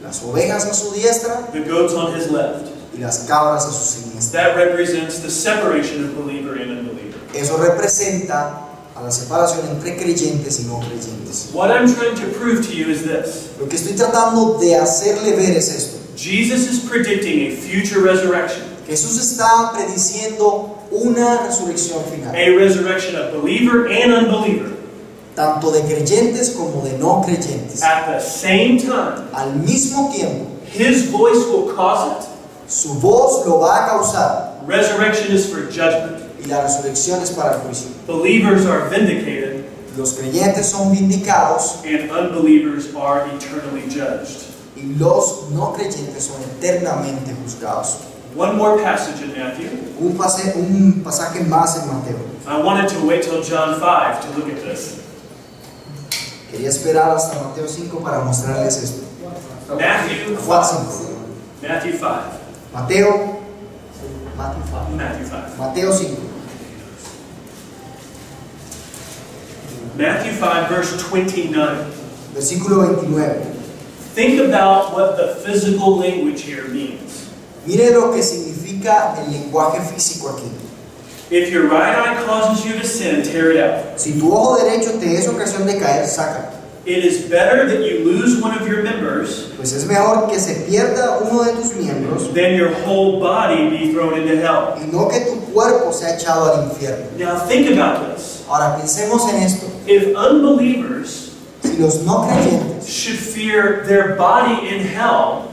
Las ovejas a su diestra the goats on his left. y las cabras a su siniestra. That represents the separation of believer and unbeliever. Eso representa a la separación entre creyentes y no creyentes. What I'm trying to prove to you is this. Lo que estoy tratando de hacerle ver es esto. Jesus is predicting a future resurrection. Jesús está prediciendo una resurrección final, A resurrection of believer and unbeliever. tanto de creyentes como de no creyentes. At the same time, Al mismo tiempo, his voice will cause it. su voz lo va a causar Resurrection is for judgment. y la resurrección es para el juicio. Believers are vindicated, Los creyentes son vindicados and unbelievers are eternally judged. y los no creyentes son eternamente juzgados. One more passage in Matthew. Un pasaje más en Mateo. I wanted to wait till John 5 to look at this. Quería esperar hasta Mateo 5 para mostrarles esto. Matthew Juan 5. 5. Matthew 5. Mateo 5. Mateo 5. Matthew 5, verse 29. Versículo 29. Think about what the physical language here means. Mire lo que significa el lenguaje físico aquí. If your right eye causes you to sin, tear it out. Si tu ojo derecho te es ocasión de caer, sácalo. it is better that you lose one of your members pues es mejor que se pierda uno de tus miembros than your whole body be thrown into hell. y no que tu cuerpo sea echado al infierno. Now think about this. Ahora pensemos en esto. If unbelievers Si los no creyentes should fear their body in hell,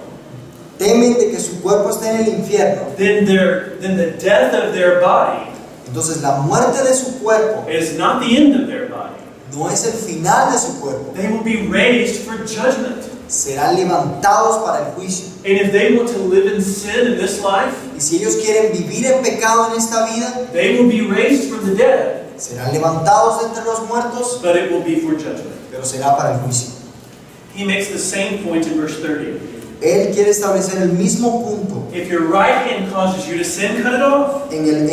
temen de que su cuerpo esté en el infierno, then the death of their body entonces la muerte de su cuerpo is not the end of their body. no es el final de su cuerpo. They will be raised for judgment. Serán levantados para el juicio. And if they want to live in sin in this life, Y si ellos quieren vivir en pecado en esta vida, they will be raised from the dead, serán levantados de entre los muertos, but it will be for judgment. pero será para el juicio. He makes the same point in verse 30. Él quiere establecer el mismo punto If your right hand causes you to sin, cut it off. en el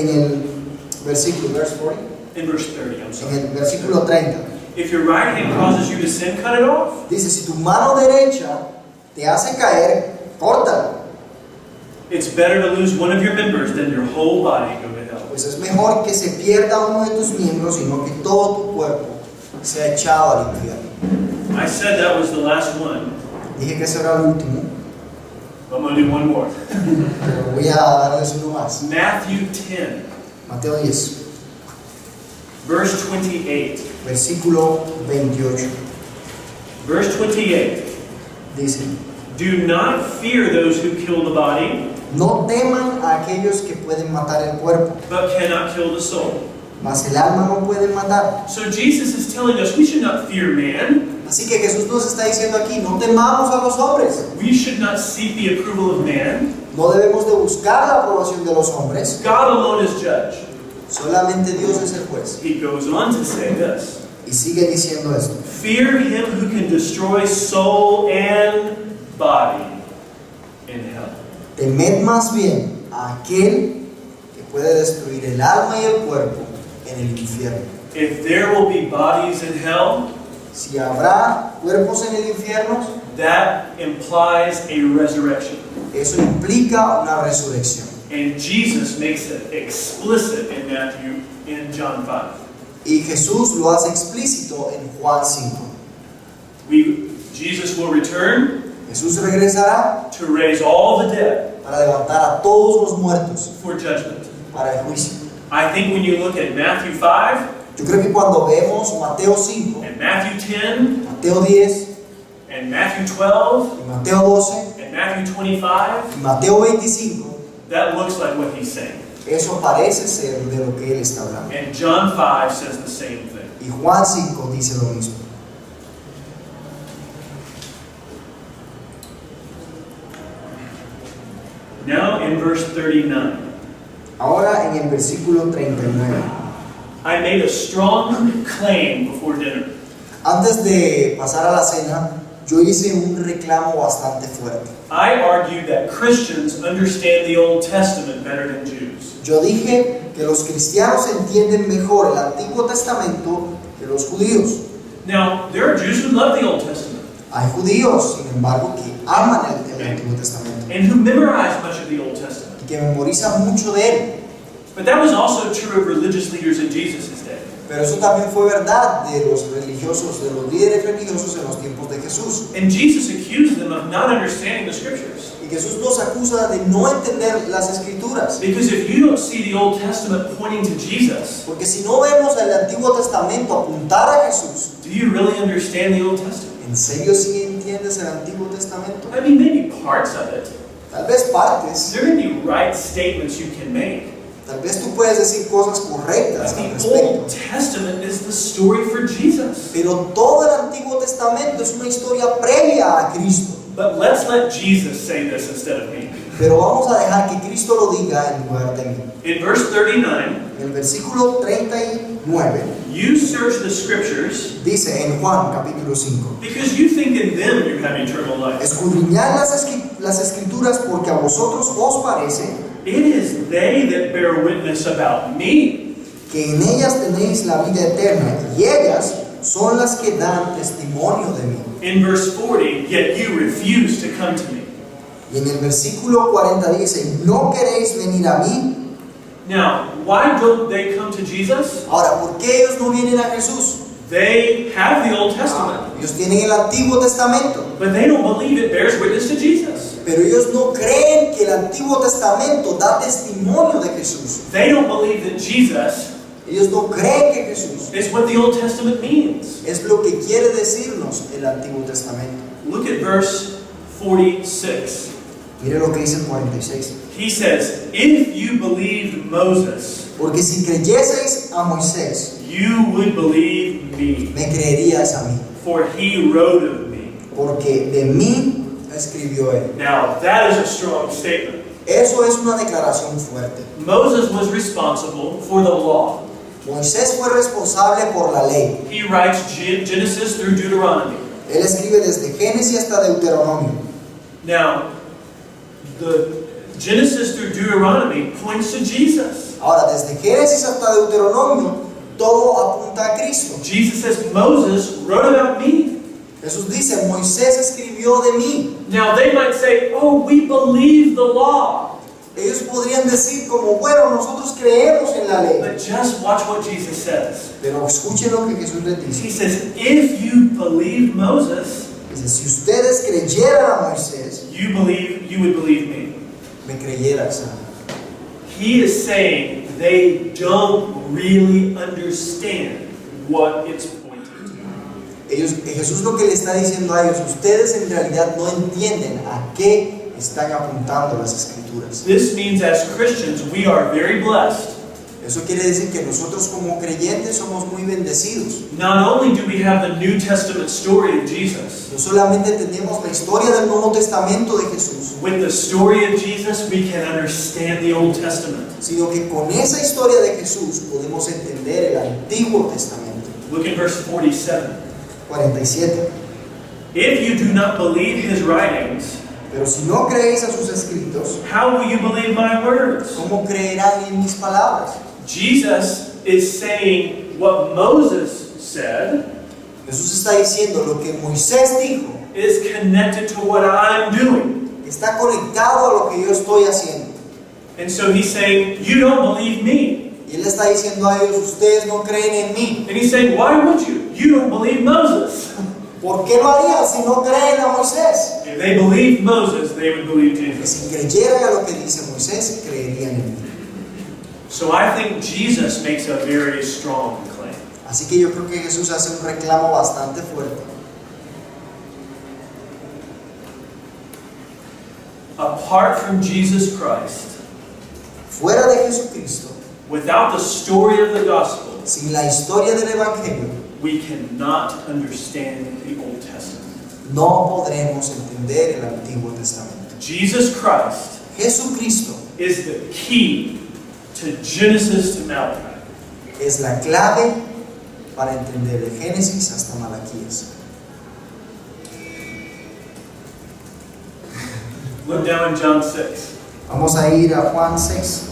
versículo, verse 40, In verse 30, I'm en sorry. el versículo 30. If your right hand causes you to sin, cut it off. Dice, si tu mano derecha te hace caer, córtala. It's better to lose one of your members than your whole body go to hell. Pues es mejor que se pierda uno de tus miembros y no que todo tu cuerpo sea echado al infierno. I said that was the last one. Dije que ese era el último, I'm going to do one more. pero voy a darles uno más. Matthew 10, Mateo 10, verse 28. versículo 28. Verse 28. Dice, Do not fear those who kill the body, no teman a aquellos que pueden matar el cuerpo, but cannot kill the soul. mas el alma no pueden matar. So Jesus is telling us we should not fear man. Así que Jesús nos está diciendo aquí, no temamos a los hombres. We should not seek the approval of man. No debemos de buscar la aprobación de los hombres. God alone is judge. Solamente Dios es el juez. He goes on to say this. Y sigue diciendo esto. Fear him who can destroy soul and body in hell. Temed más bien a aquel que puede destruir el alma y el cuerpo en el infierno. If there will be bodies in hell, Si habrá cuerpos en el infierno, that implies a resurrection. eso implica una resurrección. And Jesus makes it explicit in Matthew, in John 5. Y Jesús lo hace explícito en Juan 5. Jesus will return Jesús regresará to raise all the dead para levantar a todos los muertos for judgment. para el juicio. I think when you look at Matthew 5 Yo creo que cuando vemos Mateo 5, and Matthew 10 Mateo 10, and Matthew 12 y Mateo 12, and Matthew 25, y Mateo 25, that looks like what he's saying. eso parece ser de lo que él está hablando. And John 5 says the same thing. Y Juan 5 dice lo mismo. Now in verse 39, Ahora en el versículo 39. I made a strong claim before dinner. Antes de pasar a la cena, yo hice un reclamo bastante fuerte. I argued that Christians understand the Old Testament better than Jews. Yo dije que los cristianos entienden mejor el Antiguo Testamento que los judíos. Now, there are Jews who love the Old Testament Hay judíos, sin embargo, que aman el Antiguo Testamento and who memorize much of the Old Testament. y que memorizan mucho de él. But that was also true of religious leaders in Jesus' day. Pero eso también fue verdad de los religiosos, de los líderes religiosos en los tiempos de Jesús. And Jesus accused them of not understanding the Scriptures. Y Jesús nos acusa de no entender las Escrituras. Because if you don't see the Old Testament pointing to Jesus, Porque si no vemos el Antiguo Testamento apuntar a Jesús, do you really understand the Old Testament? ¿en serio sí entiendes el Antiguo Testamento? I mean, maybe parts of it. Tal vez partes, There may be right statements you can make. tal vez tú puedes decir cosas correctas But al the Old respecto. Testament is the story for Jesus. Pero todo el Antiguo Testamento es una historia previa a Cristo. But let's let Jesus say this instead of me. Pero vamos a dejar que Cristo lo diga en lugar de mí. In verse 39, En el versículo 39 you search the Scriptures dice en Juan capítulo 5. because you think in them you have eternal life. Escudriñad las escrituras porque a vosotros os parece It is they that bear witness about me. que en ellas tenéis la vida eterna y ellas son las que dan testimonio de mí. In verse 40, yet you refuse to come to me. Y en el versículo 40 dice, ¿no queréis venir a mí? Now, why don't they come to Jesus? Ahora, ¿por qué ellos no vienen a Jesús? They have the Old Testament, Ellos tienen el Antiguo Testamento, but they don't believe it bears witness to Jesus. pero ellos no creen que el Antiguo Testamento da testimonio de Jesús. They don't believe that Jesus Ellos no creen que Jesús is what the Old Testament means. es lo que quiere decirnos el Antiguo Testamento. Look at verse 46. Mire lo que dice el 46. He says, if you believed Moses, Porque si creyeseis a Moisés, you would believe me, me creerías a mí, for he wrote of me. porque de mí escribió él. Now, that is a strong statement. Eso es una declaración fuerte. Moses was responsible for the law. Moisés fue responsable por la ley. He writes Genesis through Deuteronomy. Él escribe desde Génesis hasta Deuteronomio. Now, the Genesis through Deuteronomy points to Jesus. Ahora, desde Génesis hasta Deuteronomio, todo apunta a Cristo. Jesus says, Moses wrote about me. Jesús dice, Moisés escribió de mí. Now, they might say, oh, we believe the law. Ellos podrían decir como, bueno, nosotros creemos en la ley. But just watch what Jesus says. Pero escuchen lo que Jesús les He dice. says, if you believe Moses, Dice, si ustedes creyeran a Moisés, you would believe me. me creyeras a mí. He is saying they don't really understand what it's pointing to. Jesús lo que le está diciendo a ellos, ustedes en realidad no entienden a qué están apuntando las Escrituras. This means as Christians, we are very blessed. Eso quiere decir que nosotros como creyentes somos muy bendecidos. Not only do we have the New Testament story of Jesus, No solamente tenemos la historia del Nuevo Testamento de Jesús, with the story of Jesus, we can understand the Old Testament. sino que con esa historia de Jesús podemos entender el Antiguo Testamento. Look at verse 47. 47. If you do not believe his writings, Pero si no creéis a sus escritos, how will you believe my words? ¿cómo creerán en mis palabras? Jesus is saying what Moses said Jesús está diciendo lo que Moisés dijo, is connected to what I'm doing. está conectado a lo que yo estoy haciendo. And so he's saying, you don't believe me. Y él está diciendo a ellos, ustedes no creen en mí. And he's saying, why would you? You don't believe Moses. ¿Por qué lo harían si no creen a Moisés? If they believed Moses, they would believe Que Jesus. si creyeran a lo que dice Moisés, creerían en mí. So I think Jesus makes a very strong claim. Así que yo creo que Jesús hace un reclamo bastante fuerte. Apart from Jesus Christ, Fuera de Jesucristo, without the story of the gospel, sin la historia del Evangelio, we cannot understand the Old Testament. no podremos entender el Antiguo Testamento. Jesus Christ Jesucristo is the key to Genesis to Malachi. es la clave para entender de Génesis hasta Malaquías. Look down in John 6. Vamos a ir a Juan 6.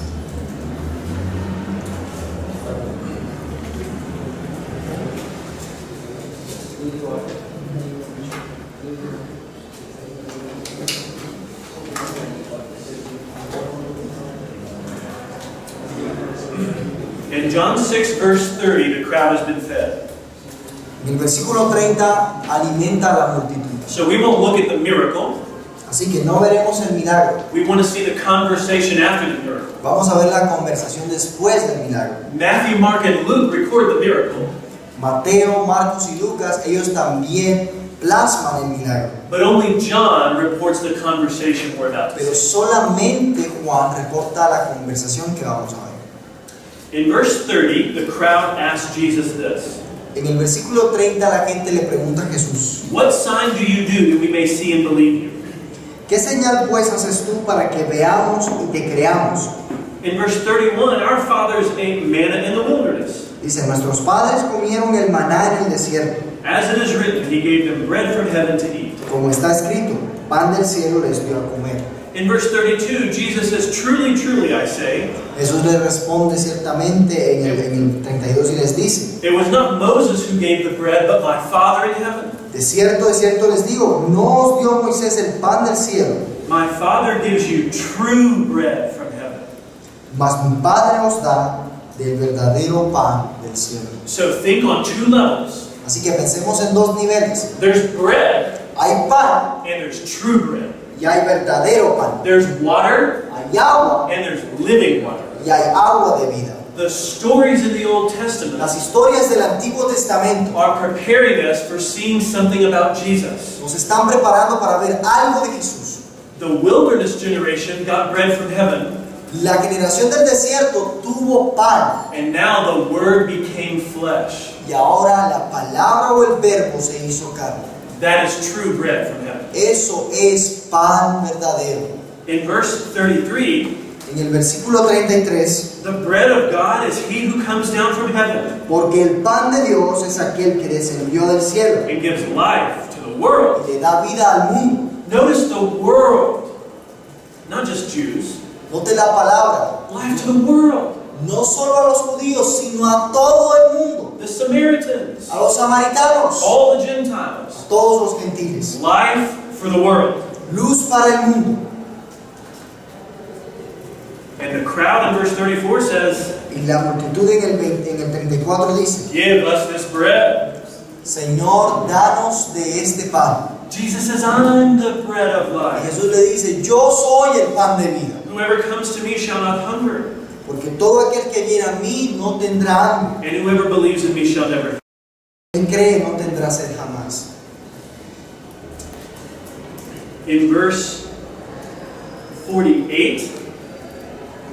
In John 6, verse 30, the crowd has been fed. En el versículo 30 alimenta a la multitud. So we won't look at the miracle. Así que no veremos el milagro. We want to see the conversation after the miracle. Vamos a ver la conversación después del milagro. Matthew, Mark, and Luke record the miracle, Mateo, Marcos y Lucas, ellos también plasman el milagro. but only John reports the conversation we're about to Pero see. solamente Juan reporta la conversación que vamos a ver. In verse 30, the crowd asked Jesus this: En el versículo 30 la gente le pregunta a Jesús, What sign do you do that we may see and believe you? ¿qué señal pues haces tú para que veamos y te creamos? In verse 31, our fathers ate manna in the wilderness. Dice, nuestros padres comieron el maná en el desierto, As it is written, he gave them bread from heaven to eat. como está escrito, pan del cielo les dio a comer. In verse 32, Jesus says, Truly, truly, I say, Jesús les responde ciertamente en el 32 y les dice, it was not Moses who gave the bread, but my Father in heaven. de cierto les digo, no os dio Moisés el pan del cielo, My Father gives you true bread from heaven. mas mi Padre os da del verdadero pan del cielo. So think on two levels. Así que pensemos en dos niveles. There's bread Hay pan and there's true bread. y hay verdadero pan. There's water Hay agua and there's living water. y hay agua de vida. The stories in the Old Testament Las historias del Antiguo Testamento are preparing us for seeing something about Jesus. nos están preparando para ver algo de Jesús. The wilderness generation got bread from heaven, La generación del desierto tuvo pan and now the Word became flesh. y ahora la palabra o el verbo se hizo carne. That is true bread from heaven. Eso es pan verdadero. In verse 33, En el versículo 33, the bread of God is he who comes down from heaven porque el pan de Dios es aquel que descendió del cielo and gives life to the world. y le da vida al mundo. Notice the world, not just Jews, Note la palabra, life to the world. no solo a los judíos, sino a todo el mundo, The Samaritans, a los samaritanos, all the Gentiles, a todos los gentiles. life for the world. Luz para el mundo. And the crowd in verse 34 says, Y la multitud en el 34 dice, give us this bread. Señor, danos de este pan. Jesus says, I'm the bread of Y life. Jesús le dice, yo soy el pan de vida. Whoever comes to me shall not hunger, Porque todo aquel que viene a mí no tendrá hambre. and whoever believes in me shall never. Quien cree no tendrá sed jamás. In verse 48,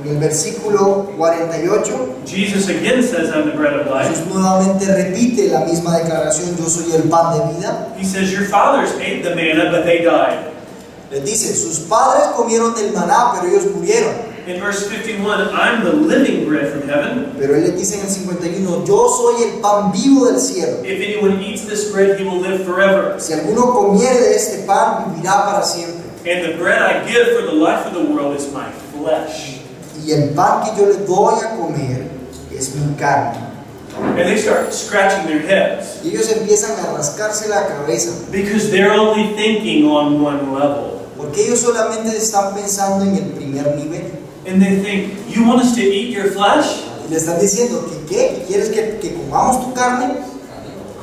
En el versículo 48, Jesus again says, I'm the bread of life. Jesús nuevamente repite la misma declaración, yo soy el pan de vida. He says, your fathers ate the manna, but they died. Les dice, sus padres comieron del maná, pero ellos murieron. In verse 51, I'm the living bread from heaven. Pero él les dice en el 51, yo soy el pan vivo del cielo. If anyone eats this bread, he will live forever. Si alguno comiere de este pan, vivirá para siempre. And the bread I give for the life of the world is my flesh. Y el pan que yo les doy a comer es mi carne. And they start scratching their heads Y ellos empiezan a rascarse la cabeza, because they're only thinking on one level. porque ellos solamente están pensando en el primer nivel. And they think, you want us to eat your flesh? Y le están diciendo, ¿qué? ¿Quieres que comamos tu carne?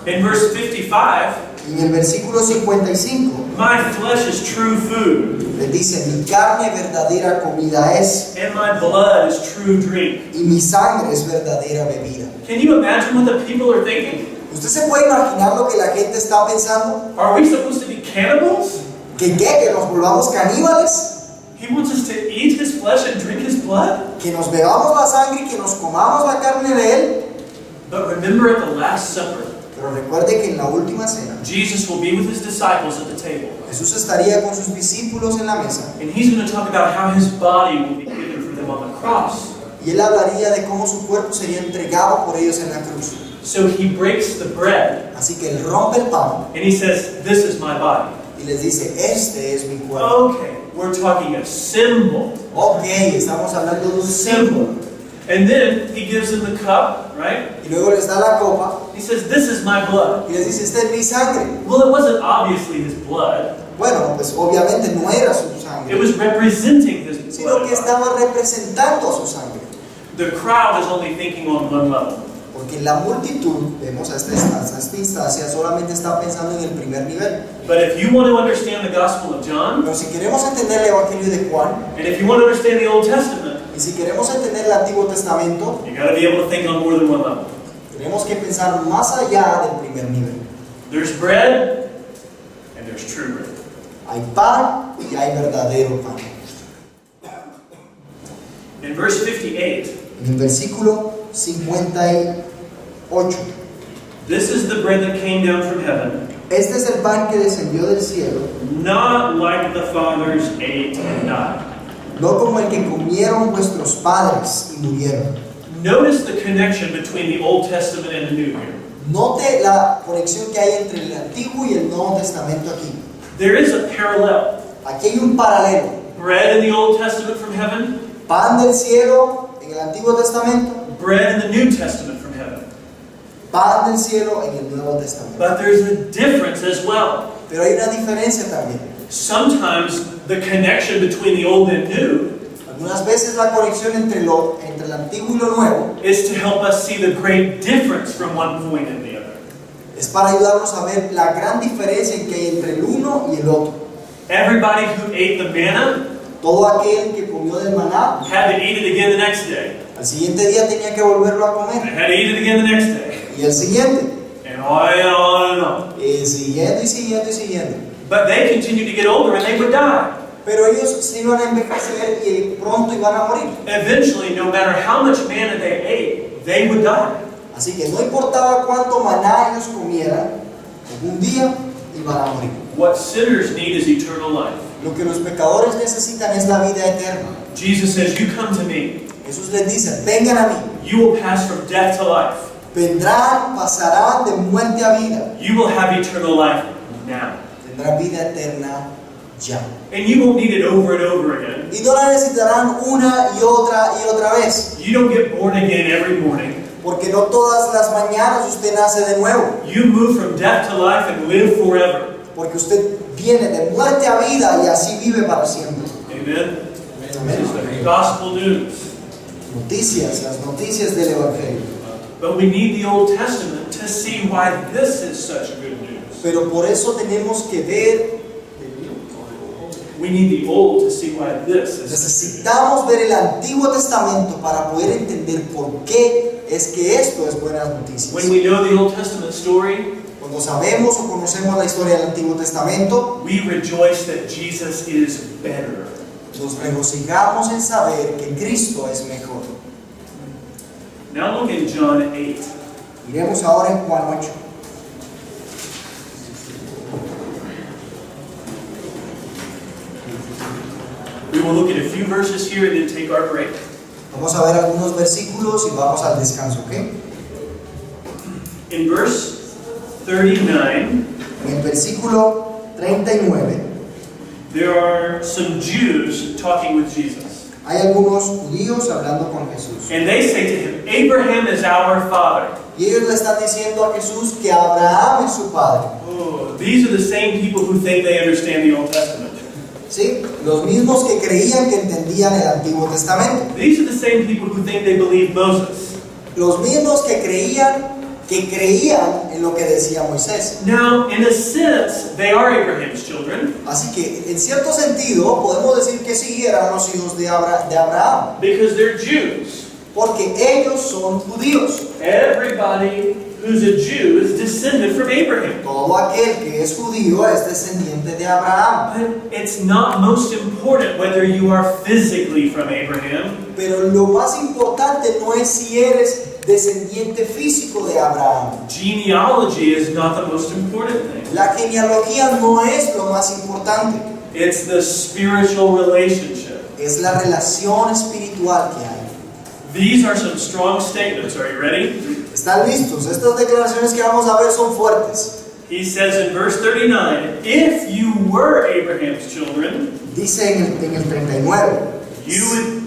In verse 55, Y en el versículo 55, my flesh is true food, les dice, mi carne verdadera comida es, and my blood is true drink. y mi sangre es verdadera bebida. Can you imagine what the people are thinking? ¿Usted se puede imaginar lo que la gente está pensando? Are we supposed to be cannibals? ¿Que qué? ¿Que nos volvamos caníbales? He wants us to eat his flesh and drink his blood? ¿Que nos bebamos la sangre y que nos comamos la carne de él? But remember at the Last Supper, Pero recuerde que en la última cena, Jesus will be with his disciples at the table. Jesús estaría con sus discípulos en la mesa And he's going to talk about how his body will be given for them on the cross. y él hablaría de cómo su cuerpo sería entregado por ellos en la cruz. So he breaks the bread Así que él rompe el pan and he says, this is my body. y les dice, este es mi cuerpo. Okay, we're talking a symbol. Ok, estamos hablando de un símbolo. And then he gives them the cup, right? Y luego les da la copa He says, this is my blood. y les dice, esta es mi sangre. Well, it wasn't obviously his blood. Bueno, pues obviamente no era su It sangre, was representing his sino blood. que estaba representando a su sangre. The crowd is only thinking on one level. Porque la multitud, vemos a esta instancia, solamente está pensando en el primer nivel. But if you want to understand the Gospel of John, Pero si queremos entender el Evangelio de Juan, and if you want to understand the Old Testament, y si queremos entender el Antiguo Testamento, you got to be able to think on more than one level. tenemos que pensar más allá del primer nivel. There's bread, and there's true bread. Hay pan y hay verdadero pan. In verse 58, En el versículo 58, this is the bread that came down from heaven, este es el pan que descendió del cielo, not like the fathers ate and died. no como el que comieron vuestros padres y murieron. Notice the connection between the Old Testament and the New here. Note la conexión que hay entre el Antiguo y el Nuevo Testamento aquí. There is a parallel. Aquí hay un paralelo. Bread in the Old Testament from heaven, Pan del cielo en el Antiguo Testamento, bread in the New Testament from heaven. pan del cielo en el Nuevo Testamento. But there's a difference as well. Pero hay una diferencia también. Sometimes the connection between the Old and New Algunas veces la conexión entre el Antiguo y lo Nuevo is to help us see the great difference from one point and the other. Es para ayudarnos a ver la gran diferencia que hay entre el uno y el otro. Everybody who ate the manna Todo aquel que comió del maná, had to eat it again the next day. al siguiente día tenía que volverlo a And comer. had to eat it again the next day. Y el siguiente. And on and on and on. Y siguiendo y siguiendo y siguiendo. But they continued to get older and they would die. Pero ellos se iban a envejecer y pronto iban a morir. Eventually, no matter how much manna they ate, they would die. Así que no importaba cuánto maná ellos comieran, algún día iban a morir. What sinners need is eternal life. Lo que los pecadores necesitan es la vida eterna. Jesus says, you come to me. Jesús les dice, vengan a mí. You will pass from death to life. Vendrán, pasarán de muerte a vida. You will have eternal life now. Tendrán vida eterna ya. And you won't need it over and over again. Y no la necesitarán una y otra vez. You don't get born again every morning. Porque no todas las mañanas usted nace de nuevo. You move from death to life and live forever. Porque usted viene de muerte a vida y así vive para siempre. Amen. This Amén. is the gospel news. Noticias, las noticias del Evangelio. But we need the Old Testament to see why this is such good news. Pero por eso tenemos que ver, We need the Old to see why this is. necesitamos ver el Antiguo Testamento para poder entender por qué es que esto es buenas noticias. When we know the Old Testament story, Cuando sabemos o conocemos la historia del Antiguo Testamento, we rejoice that Jesus is better. nos regocijamos en saber que Cristo es mejor. Now look in John 8. Iremos ahora en Juan 8. We will look at a few verses here and then take our break. Vamos a ver algunos versículos y vamos al descanso, ¿ok? In verse 39, En el versículo 39 there are some Jews talking with Jesus. hay algunos judíos hablando con Jesús. And they say to him, Abraham is our father. Y ellos le están diciendo a Jesús que Abraham es su padre. Oh, these are the same people who think they understand the Old Testament. ¿Sí? Los mismos que creían que entendían el Antiguo Testamento. These are the same people who think they believe Moses. Los mismos que creían en lo que decía Moisés. Now, in a sense, they are Abraham's children Así que, en cierto sentido, podemos decir que sí eran los hijos de Abraham. because they're Jews. Porque ellos son judíos. Everybody who's a Jew is descended from Abraham. Todo aquel que es judío es descendiente de Abraham. But it's not most important whether you are physically from Abraham. Pero lo más importante no es si eres descendiente físico de Abraham. Genealogy is not the most important thing. La genealogía no es lo más importante. It's the spiritual relationship. Es la relación espiritual que hay. These are some strong statements. Are you ready? ¿Están listos? Estas declaraciones que vamos a ver son fuertes. He says in verse 39, if you were Abraham's children, Dice en el 39, you would,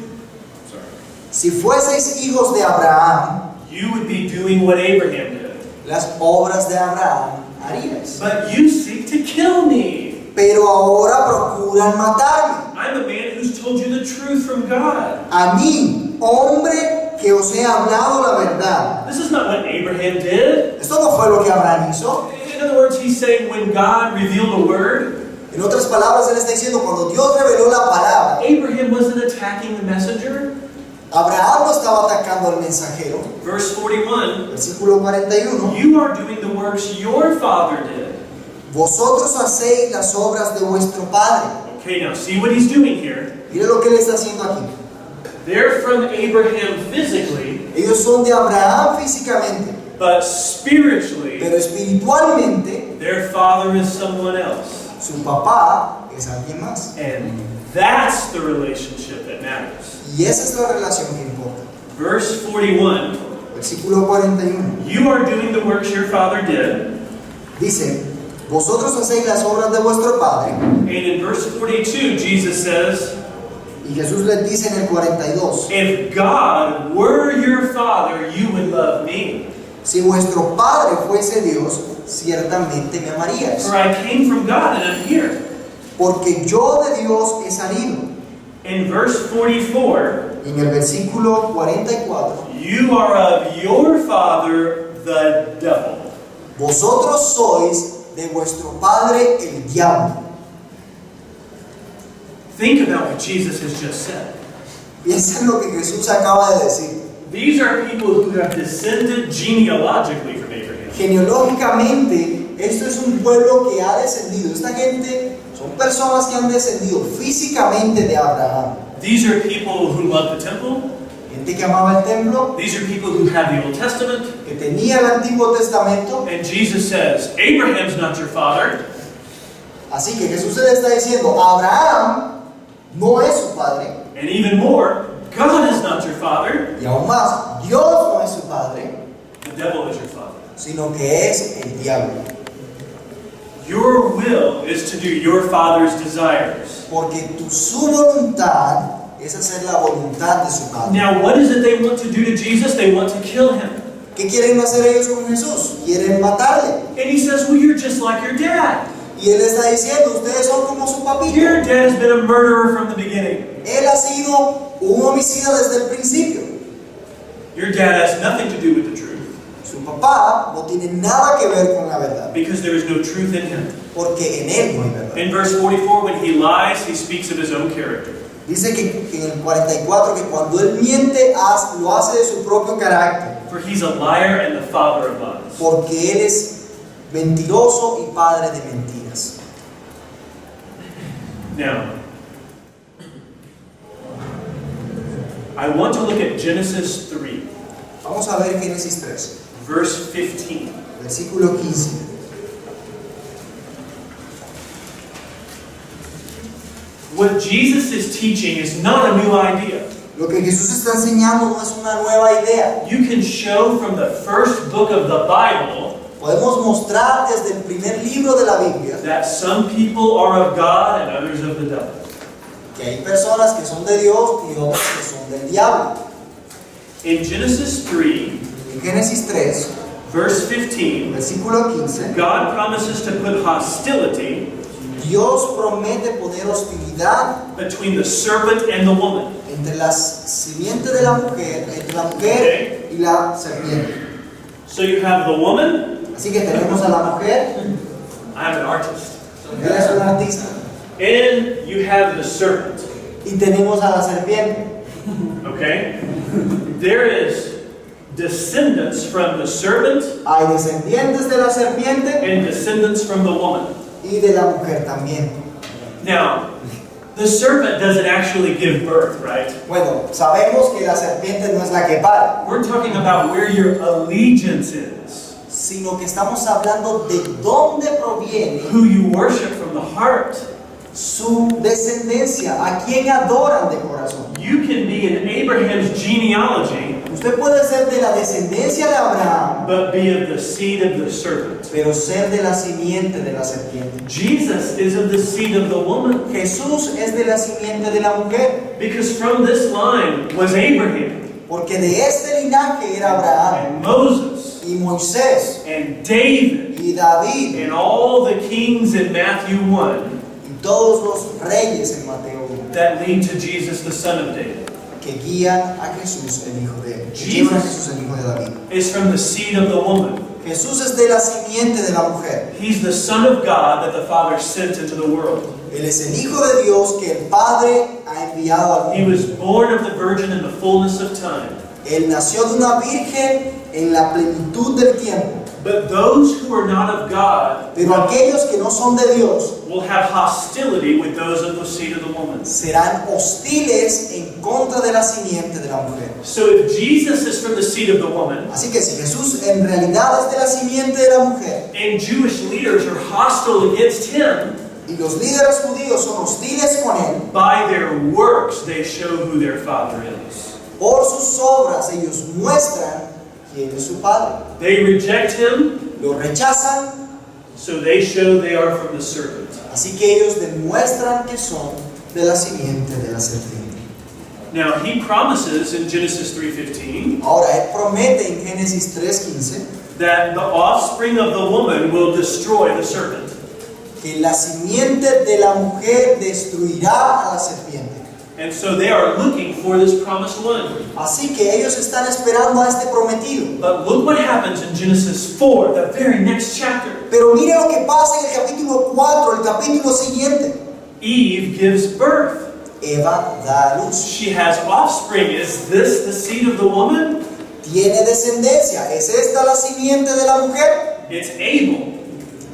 si fueseis hijos de Abraham, you would be doing what Abraham did. las obras de Abraham harías. But you seek to kill me. Pero ahora procuran matarme. I'm a man who's told you the truth from God. A mí, hombre que os he hablado la verdad. This is not what Abraham did. Esto no fue lo que Abraham hizo. In other words, he's saying when God revealed the word, En otras palabras, él está diciendo, cuando Dios reveló la palabra, Abraham wasn't attacking the messenger. Abraham no estaba atacando al mensajero. Verse 41, Versículo 41. you are doing the works your father did. Vosotros hacéis las obras de vuestro padre. Okay, now see what he's doing here. Mire lo que él está haciendo aquí. They're from Abraham physically, Ellos son de Abraham físicamente, but spiritually, pero espiritualmente, their father is someone else. su papá es alguien más. And that's the relationship that matters. Y esa es la relación que importa. Verse 41, Versículo 41. you are doing the works your father did. Dice, vosotros hacéis las obras de vuestro padre. And in verse 42, Jesus says, Y Jesús les dice en el 42, if God were your father, you would love me. si vuestro padre fuese Dios, ciertamente me amaríais. For I came from God and I'm here. Porque yo de Dios he salido. In verse 44, En el versículo 44, you are of your father, the devil. vosotros sois de vuestro padre el diablo. Think about what Jesus has just said. Piensa en lo que Jesús acaba de decir. These are people who have descended genealogically from Abraham. Genealógicamente, esto es un pueblo que ha descendido. Esta gente son personas que han descendido físicamente de Abraham. These are people who love the temple. Gente que amaba el templo, These are people who have the Old Testament. que tenía el Antiguo Testamento. And Jesus says, Abraham's not your father. Así que Jesús le está diciendo, Abraham no es su padre. And even more, God is not your father. Y aún más, Dios no es su padre, The devil is your father. sino que es el diablo. Your will is to do your father's desires. Porque su voluntad es hacer la voluntad de su padre. Now, what is it they want to do to Jesus? They want to kill him. ¿Qué quieren hacer ellos con Jesús? Quieren matarle. And he says, well, you're just like your dad. Y él está diciendo, ustedes son como su papito. Your dad has been a murderer from the beginning. Él ha sido un homicida desde el principio. Your dad has nothing to do with the truth Su papá no tiene nada que ver con la verdad, because there is no truth in him. porque en él no hay verdad. In verse 44, when he lies, he speaks of his own character. Dice que en el 44 que cuando él miente, lo hace de su propio carácter, For he's a liar and the father of lies. porque él es mentiroso y padre de mentiras. Now, I want to look at Genesis 3, Vamos a ver Génesis 3, verse 15. versículo 15. What Jesus is teaching is not a new idea. Lo que Jesús está enseñando no es una nueva idea. You can show from the first book of the Bible Podemos mostrar desde el primer libro de la Biblia that some people are of God and others of the devil. que hay personas que son de Dios y otras que son del diablo. In Genesis 3, En Génesis 3, verse 15, versículo 15, God promises to put hostility Dios promete poner hostilidad between the serpent and the woman. entre la simiente de la mujer, entre la mujer y la serpiente. So you have the woman. Así que tenemos a la mujer, I'm an artist. él es un artista, And you have the serpent. y tenemos a la serpiente. Okay? There is descendants from the serpent Hay descendientes de la serpiente and descendants from the woman. y de la mujer también. Now, the serpent doesn't actually give birth, right? Bueno, sabemos que la serpiente no es la que para, We're talking about where your allegiance is, sino que estamos hablando de dónde proviene who you worship from the heart. su descendencia, a quien adoran de corazón. You can be in Abraham's genealogy, Usted puede ser de la descendencia de Abraham, but be of the seed of the serpent. pero ser de la simiente de la serpiente. Jesus is of the seed of the woman, Jesús es de la simiente de la mujer, because from this line was Abraham porque de este linaje era Abraham and Moses y Moisés and David y David and all the kings in Matthew 1 y todos los reyes en Mateo 1 that lead to Jesus, the son of David. que guían a Jesús, el hijo de que llevan a Jesús, el hijo de David. Is from the seed of the woman. Jesús es de la simiente de la mujer. He's the Son of God that the Father sent into the world. Él es el hijo de Dios que el Padre ha enviado al He mundo. was born of the virgin in the fullness of time. Él nació de una virgen en la plenitud del tiempo. But those who are not of God Pero aquellos que no son de Dios will have hostility with those of the seed of the woman. serán hostiles en contra de la simiente de la mujer. So if Jesus is from the seed of the woman, Así que si Jesús en realidad es de la simiente de la mujer and Jewish leaders are hostile against him, y los líderes judíos son hostiles con él, by their works they show who their father is. por sus obras ellos muestran quién es su padre. They reject him, Lo rechazan, so they show they are from the serpent. así que ellos demuestran que son de la simiente de la serpiente. Now he promises in Genesis 3:15 Ahora, él promete en Génesis 3:15 that the offspring of the woman will destroy the serpent. que la simiente de la mujer destruirá a la serpiente. And so they are looking for this promised one. Así que ellos están esperando a este prometido. But look what happens in Genesis 4, the very next chapter. Pero mire lo que pasa en el capítulo 4, el capítulo siguiente. Eve gives birth. Eva da a luz. She has offspring. Is this the seed of the woman? Tiene descendencia. ¿Es esta la simiente de la mujer? It's Abel.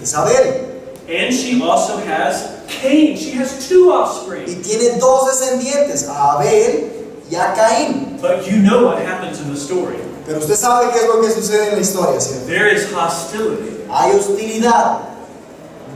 Es Abel. And she also has Cain. She has two offspring. Y tiene dos descendientes, a Abel y a Caín. But you know what happens in the story. Pero usted sabe qué es lo que sucede en la historia, ¿cierto? There is hostility. Hay hostilidad.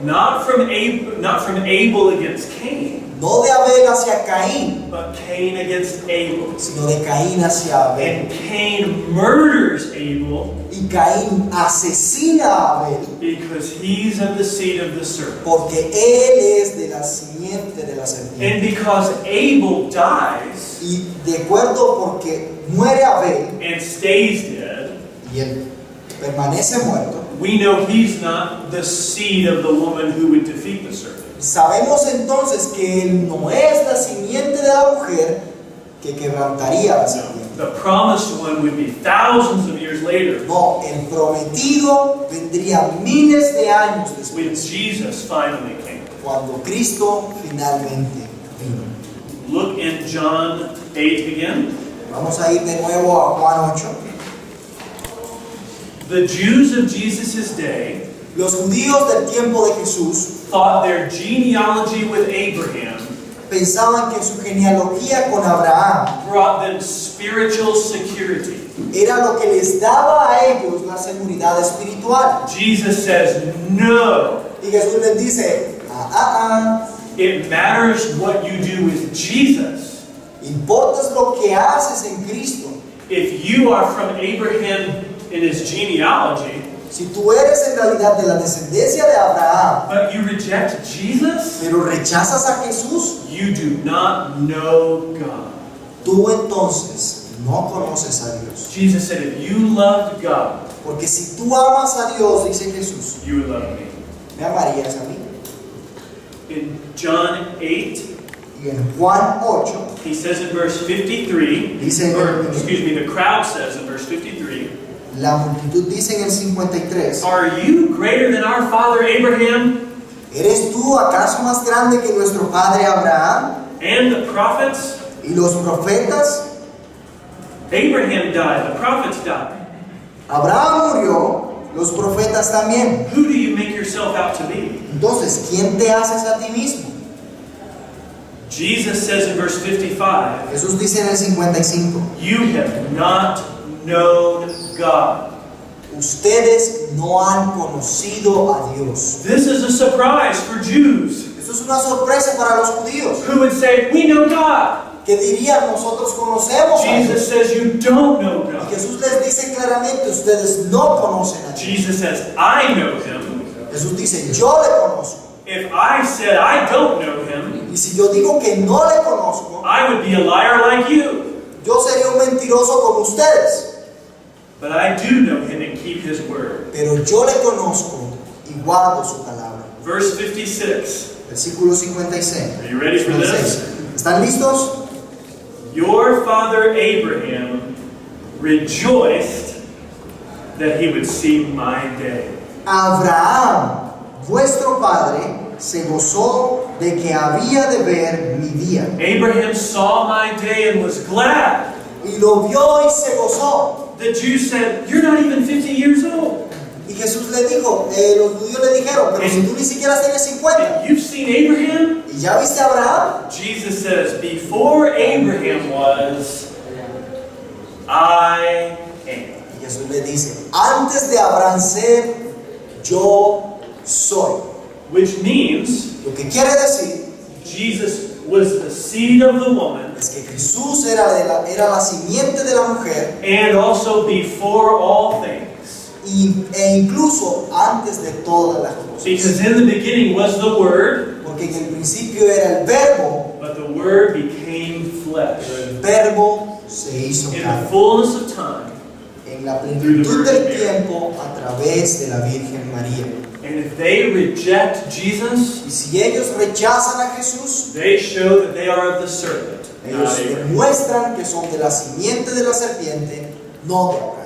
Not from Abel against Cain, No de Abel hacia Caín, but Cain against Abel. sino de Caín hacia Abel. And Cain murders Abel Y Caín asesina a Abel because he's of the seed of the serpent. porque él es de la simiente de la And serpiente. because Abel dies Y de acuerdo porque muere Abel and stays dead, y él permanece muerto, we know he's not the seed of the woman who would defeat the serpent. sabemos entonces que él no es la simiente de la mujer que quebrantaría la serpiente. The promised one would be thousands of years later No, el prometido vendría miles de años when después, Jesus finally came. cuando Cristo finalmente vino. Look in John 8 again. Vamos a ir de nuevo a Juan 8. The Jews of Jesus' day Los judíos del tiempo de Jesús thought their genealogy with Abraham pensaban que su genealogía con Abraham brought them spiritual security. era lo que les daba a ellos la seguridad espiritual. Jesus says, no. Y Jesús les dice, It matters what you do with Jesus. importa lo que haces en Cristo. If you are from Abraham in his genealogy, Si tú eres en realidad de la descendencia de Abraham, but you reject Jesus, pero rechazas a Jesús, you do not know God. tú entonces no conoces a Dios. Jesus said, if you loved God, Porque si tú amas a Dios, dice Jesús, you would love me. me amarías a mí. In John 8, Y en Juan 8, he says in verse 53, Dice- or excuse me, the crowd says in verse 53, la multitud dice en el 53, are you greater than our father Abraham ¿eres tú acaso más grande que nuestro padre Abraham and the prophets? y los profetas? Abraham died, the prophets died. Abraham murió, los profetas también. Who do you make yourself out to be? Entonces, ¿quién te haces a ti mismo? Jesus says in verse 55, Jesús dice en el 55, you have not known God. ustedes no han conocido a Dios. This is a surprise for Jews Esto es una sorpresa para los judíos, who would say, we know God. que dirían, nosotros conocemos a Dios. Jesus says you don't know Y God. Jesús les dice claramente, ustedes no conocen a Dios. Jesus says, I know him. Jesús dice, yo le conozco. If I said I don't know him, Y si yo digo que no le conozco, I would be a liar like you. yo sería un mentiroso como ustedes. But I do know him and keep his word. Pero yo le conozco y guardo su palabra. Verse 56. Versículo 56. Are you ready for this? ¿Están listos? Your father Abraham rejoiced that he would see my day. Abraham, vuestro padre, se gozó de que había de ver mi día. Abraham saw my day and was glad. Y lo vio y se gozó. The Jews said, you're not even 50 years old. Y Jesús le dijo, los judíos le dijeron, pero si tú ni siquiera tienes 50. And you've seen Abraham? ¿Y ya viste a Abraham? Jesus says, before Abraham was, I am. Y Jesús le dice, antes de Abraham ser, yo soy. Which means Lo que quiere decir Jesus was the seed of the woman es que Jesús era la simiente de la mujer and also before all things. e incluso antes de todas las cosas. Because in the beginning was the Word, Porque en el principio era el verbo, but the Word became flesh. el verbo se hizo In the carne. fullness of time, En la plenitud del tiempo a través de la Virgen María. And if they reject Jesus, Y si ellos rechazan a Jesús, they show that they are of the serpent, ellos not Abraham. demuestran que son de la simiente de la serpiente, no de Abraham.